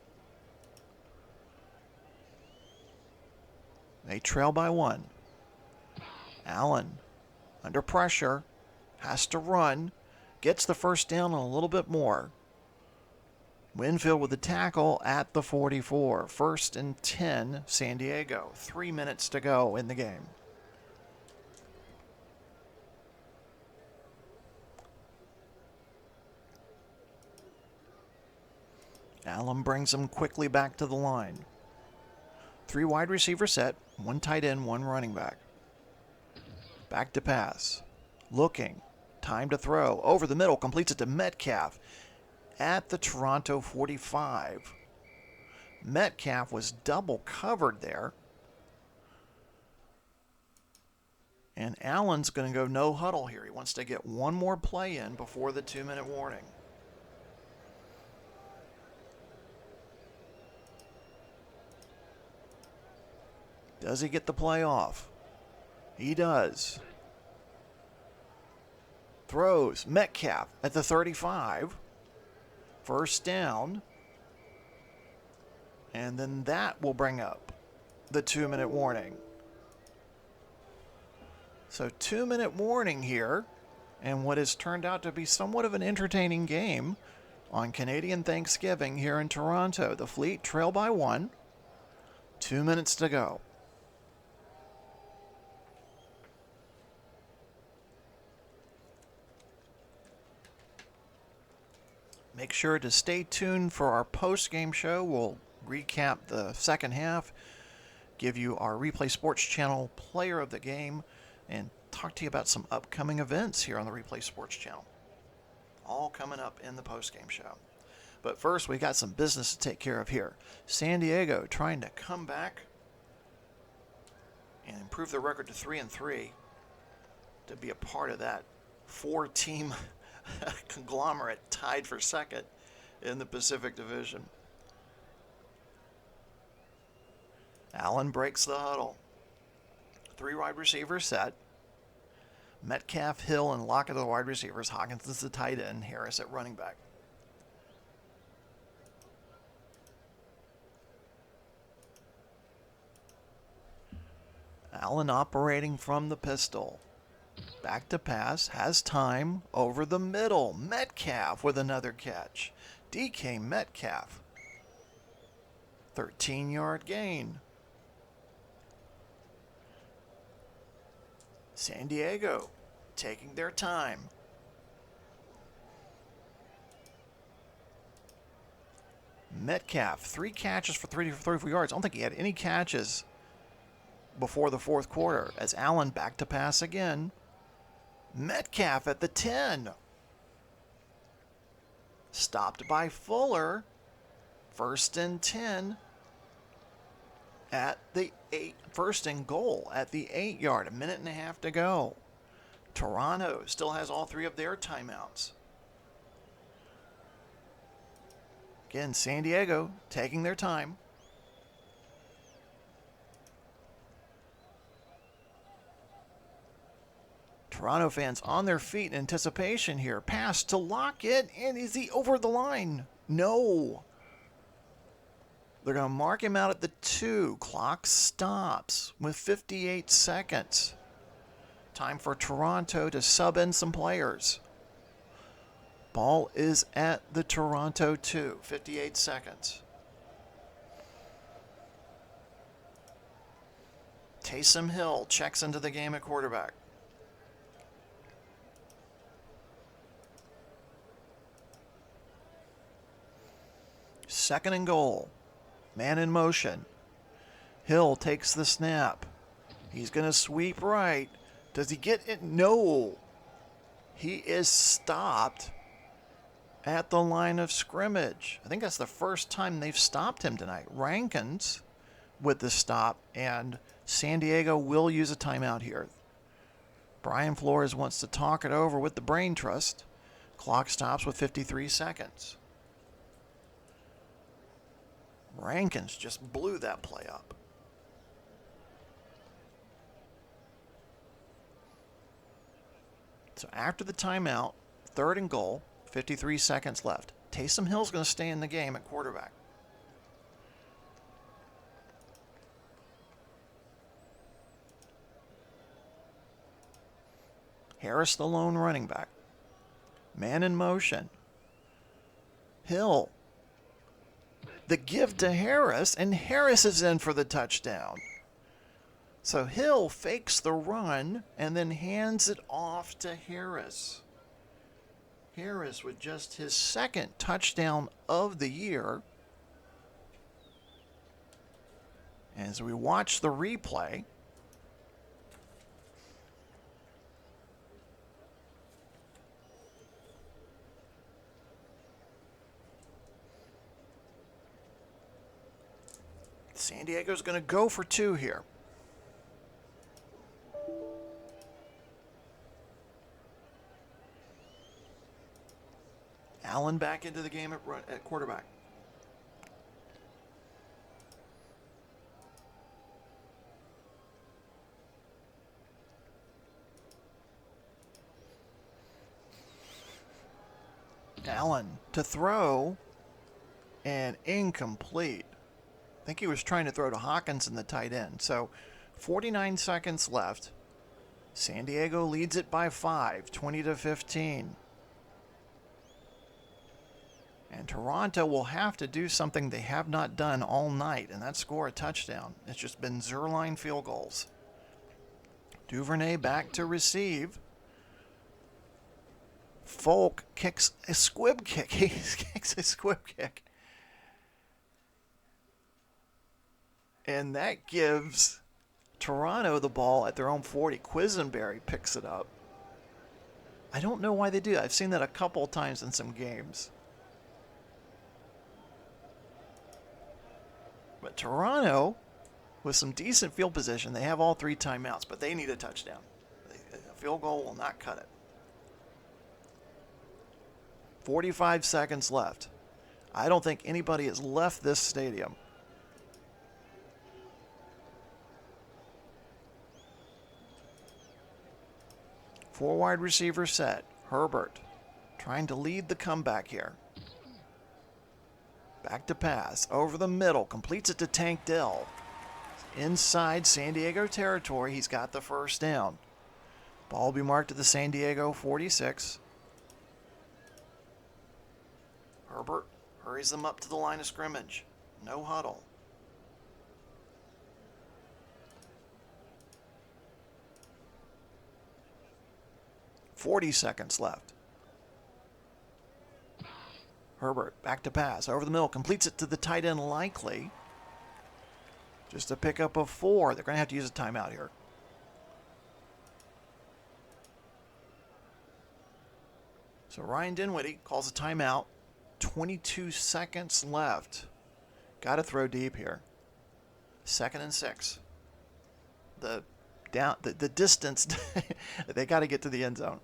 They trail by 1. Allen under pressure, has to run, gets the first down and a little bit more. Winfield with the tackle at the 44. 1st and 10, San Diego. 3 minutes to go in the game. Allen brings them quickly back to the line. 3 wide receiver set, 1 tight end, 1 running back. Back to pass. Looking. Time to throw. Over the middle. Completes it to Metcalf at the Toronto 45. Metcalf was double covered there. And Allen's going to go no huddle here. He wants to get one more play in before the 2-minute warning. Does he get the play off? He does. Throws. Metcalf at the 35. 1st down. And then that will bring up the 2-minute warning. So 2-minute warning here. And what has turned out to be somewhat of an entertaining game on Canadian Thanksgiving here in Toronto. The Fleet trail by 1. 2 minutes to go. Make sure to stay tuned for our post-game show. We'll recap the second half, give you our Replay Sports Channel player of the game, and talk to you about some upcoming events here on the Replay Sports Channel. All coming up in the post-game show. But first, we got some business to take care of here. San Diego trying to come back and improve their record to 3-3 to be a part of that 4-team conglomerate tied for second in the Pacific Division. Allen breaks the huddle. 3 wide receivers set. Metcalf, Hill, and Lockett are the wide receivers. Hawkins is the tight end. Harris at running back. Allen operating from the pistol. Back to pass, has time, over the middle. Metcalf with another catch. DK Metcalf. 13-yard gain. San Diego taking their time. Metcalf, 3 catches for 34 yards. I don't think he had any catches before the 4th quarter as Allen back to pass again. Metcalf at the 10. Stopped by Fuller. 1st and 10 at the 8. 1st and goal at the 8-yard. 1.5 minutes to go. Toronto still has all 3 of their timeouts. Again, San Diego taking their time. Toronto fans on their feet in anticipation here. Pass to Lockett, and is he over the line? No. They're going to mark him out at the 2. Clock stops with 58 seconds. Time for Toronto to sub in some players. Ball is at the Toronto 2. 58 seconds. Taysom Hill checks into the game at quarterback. Second and goal. Man in motion. Hill takes the snap. He's going to sweep right. Does he get it? No. He is stopped at the line of scrimmage. I think that's the first time they've stopped him tonight. Rankins with the stop, and San Diego will use a timeout here. Brian Flores wants to talk it over with the Brain Trust. Clock stops with 53 seconds. Rankins just blew that play up. So after the timeout, third and goal, 53 seconds left. Taysom Hill's going to stay in the game at quarterback. Harris, the lone running back. Man in motion. Hill. The give to Harris, and Harris is in for the touchdown. So Hill fakes the run and then hands it off to Harris. Harris with just his second touchdown of the year. As we watch the replay, San Diego's going to go for 2 here. Allen back into the game at quarterback. Allen to throw, and incomplete. I think he was trying to throw to Hawkins in the tight end. So 49 seconds left. San Diego leads it by 5, 20-15. And Toronto will have to do something they have not done all night, and that's score a touchdown. It's just been Zerline field goals. Duvernay back to receive. Folk kicks a squib kick. He kicks a squib kick. And that gives Toronto the ball at their own 40. Quisenberry picks it up. I don't know why they do that. I've seen that a couple times in some games. But Toronto, with some decent field position, they have all 3 timeouts, but they need a touchdown. A field goal will not cut it. 45 seconds left. I don't think anybody has left this stadium. Four wide receiver set. Herbert trying to lead the comeback here. Back to pass. Over the middle. Completes it to Tank Dell. Inside San Diego territory. He's got the first down. Ball will be marked at the San Diego 46. Herbert hurries them up to the line of scrimmage. No huddle. .40 seconds left. Herbert back to pass. Over the middle. Completes it to the tight end Likely. Just a pickup of 4. They're going to have to use a timeout here. So Ryan Dinwiddie calls a timeout. 22 seconds left. Got to throw deep here. 2nd and 6. The distance. They got to get to the end zone.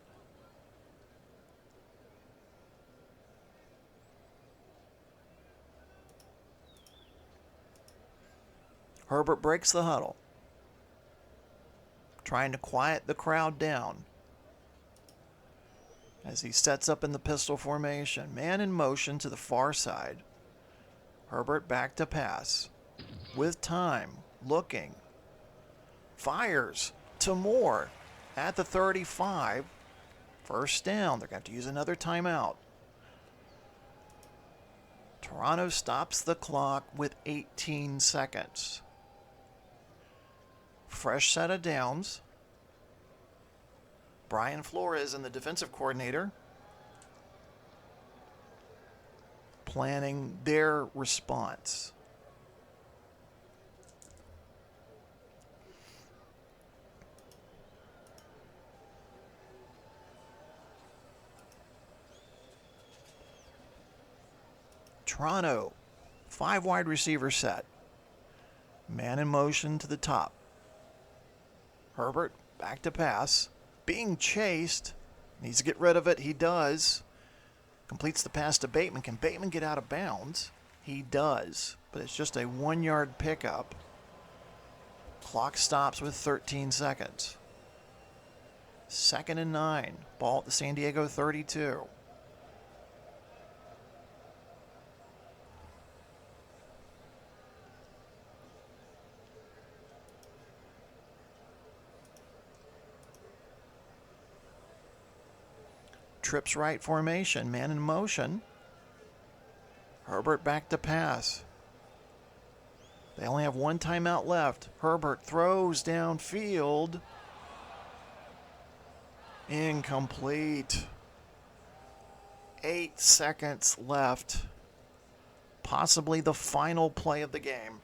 Herbert breaks the huddle, trying to quiet the crowd down as he sets up in the pistol formation. Man in motion to the far side. Herbert back to pass. With time, looking. Fires to Moore at the 35. First down. They're going to have to use another timeout. Toronto stops the clock with 18 seconds. Fresh set of downs. Brian Flores and the defensive coordinator planning their response. Toronto, 5 wide receiver set. Man in motion to the top. Herbert back to pass. Being chased. Needs to get rid of it. He does. Completes the pass to Bateman. Can Bateman get out of bounds? He does. But it's just a 1-yard pickup. Clock stops with 13 seconds. 2nd and 9. Ball at the San Diego 32. Trips right formation, man in motion. Herbert back to pass. They only have 1 timeout left. Herbert throws downfield. Incomplete. 8 seconds left. Possibly the final play of the game.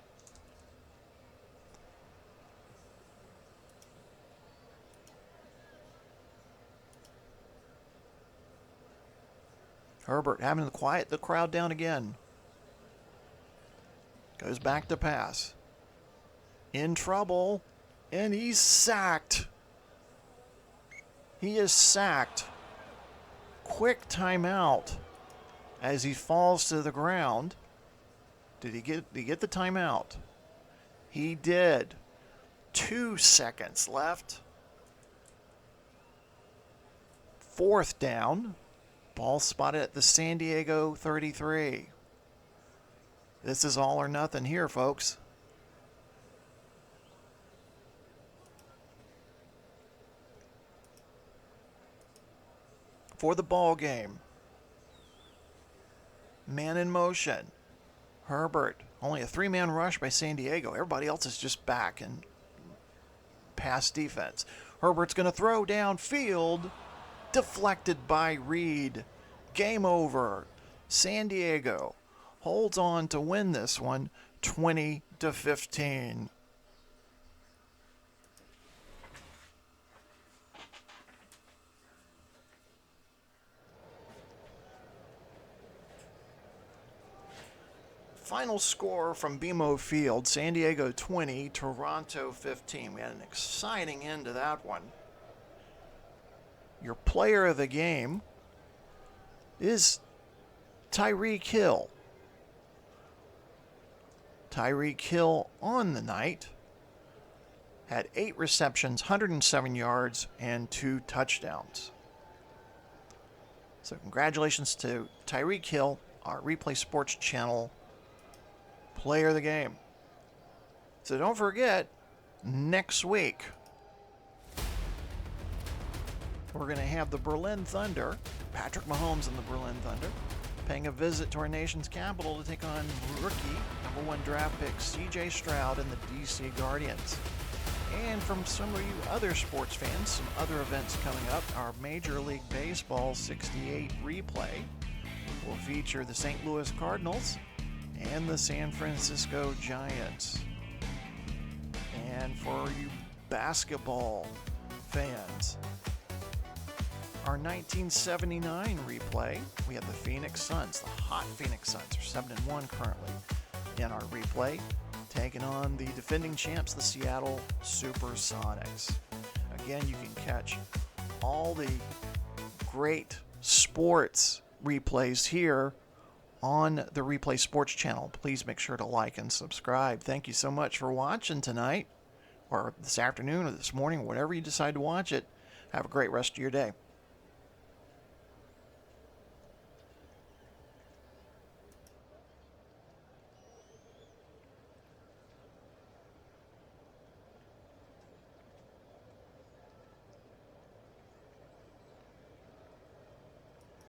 Herbert having to quiet the crowd down again. Goes back to pass. In trouble. And he's sacked. He is sacked. Quick timeout as he falls to the ground. Did he get the timeout? He did. 2 seconds left. 4th down. Ball spotted at the San Diego 33. This is all or nothing here, folks. For the ball game. Man in motion. Herbert. Only a 3-man rush by San Diego. Everybody else is just back in pass defense. Herbert's going to throw downfield. Deflected by Reed. Game over. San Diego holds on to win this one 20-15. Final score from BMO Field, San Diego 20, Toronto 15. We had an exciting end to that one. Your player of the game is Tyreek Hill. Tyreek Hill on the night had 8 receptions, 107 yards, and 2 touchdowns. So congratulations to Tyreek Hill, our Replay Sports Channel player of the game. So don't forget, next week, we're going to have the Berlin Thunder, Patrick Mahomes and the Berlin Thunder, paying a visit to our nation's capital to take on rookie #1 draft pick C.J. Stroud and the D.C. Guardians. And from some of you other sports fans, some other events coming up, our Major League Baseball 68 replay will feature the St. Louis Cardinals and the San Francisco Giants. And for you basketball fans, our 1979 replay, we have the Phoenix Suns, the hot Phoenix Suns, are 7-1 currently in our replay, taking on the defending champs, the Seattle Supersonics. Again, you can catch all the great sports replays here on the Replay Sports Channel. Please make sure to like and subscribe. Thank you so much for watching tonight, or this afternoon, or this morning, whatever you decide to watch it. Have a great rest of your day.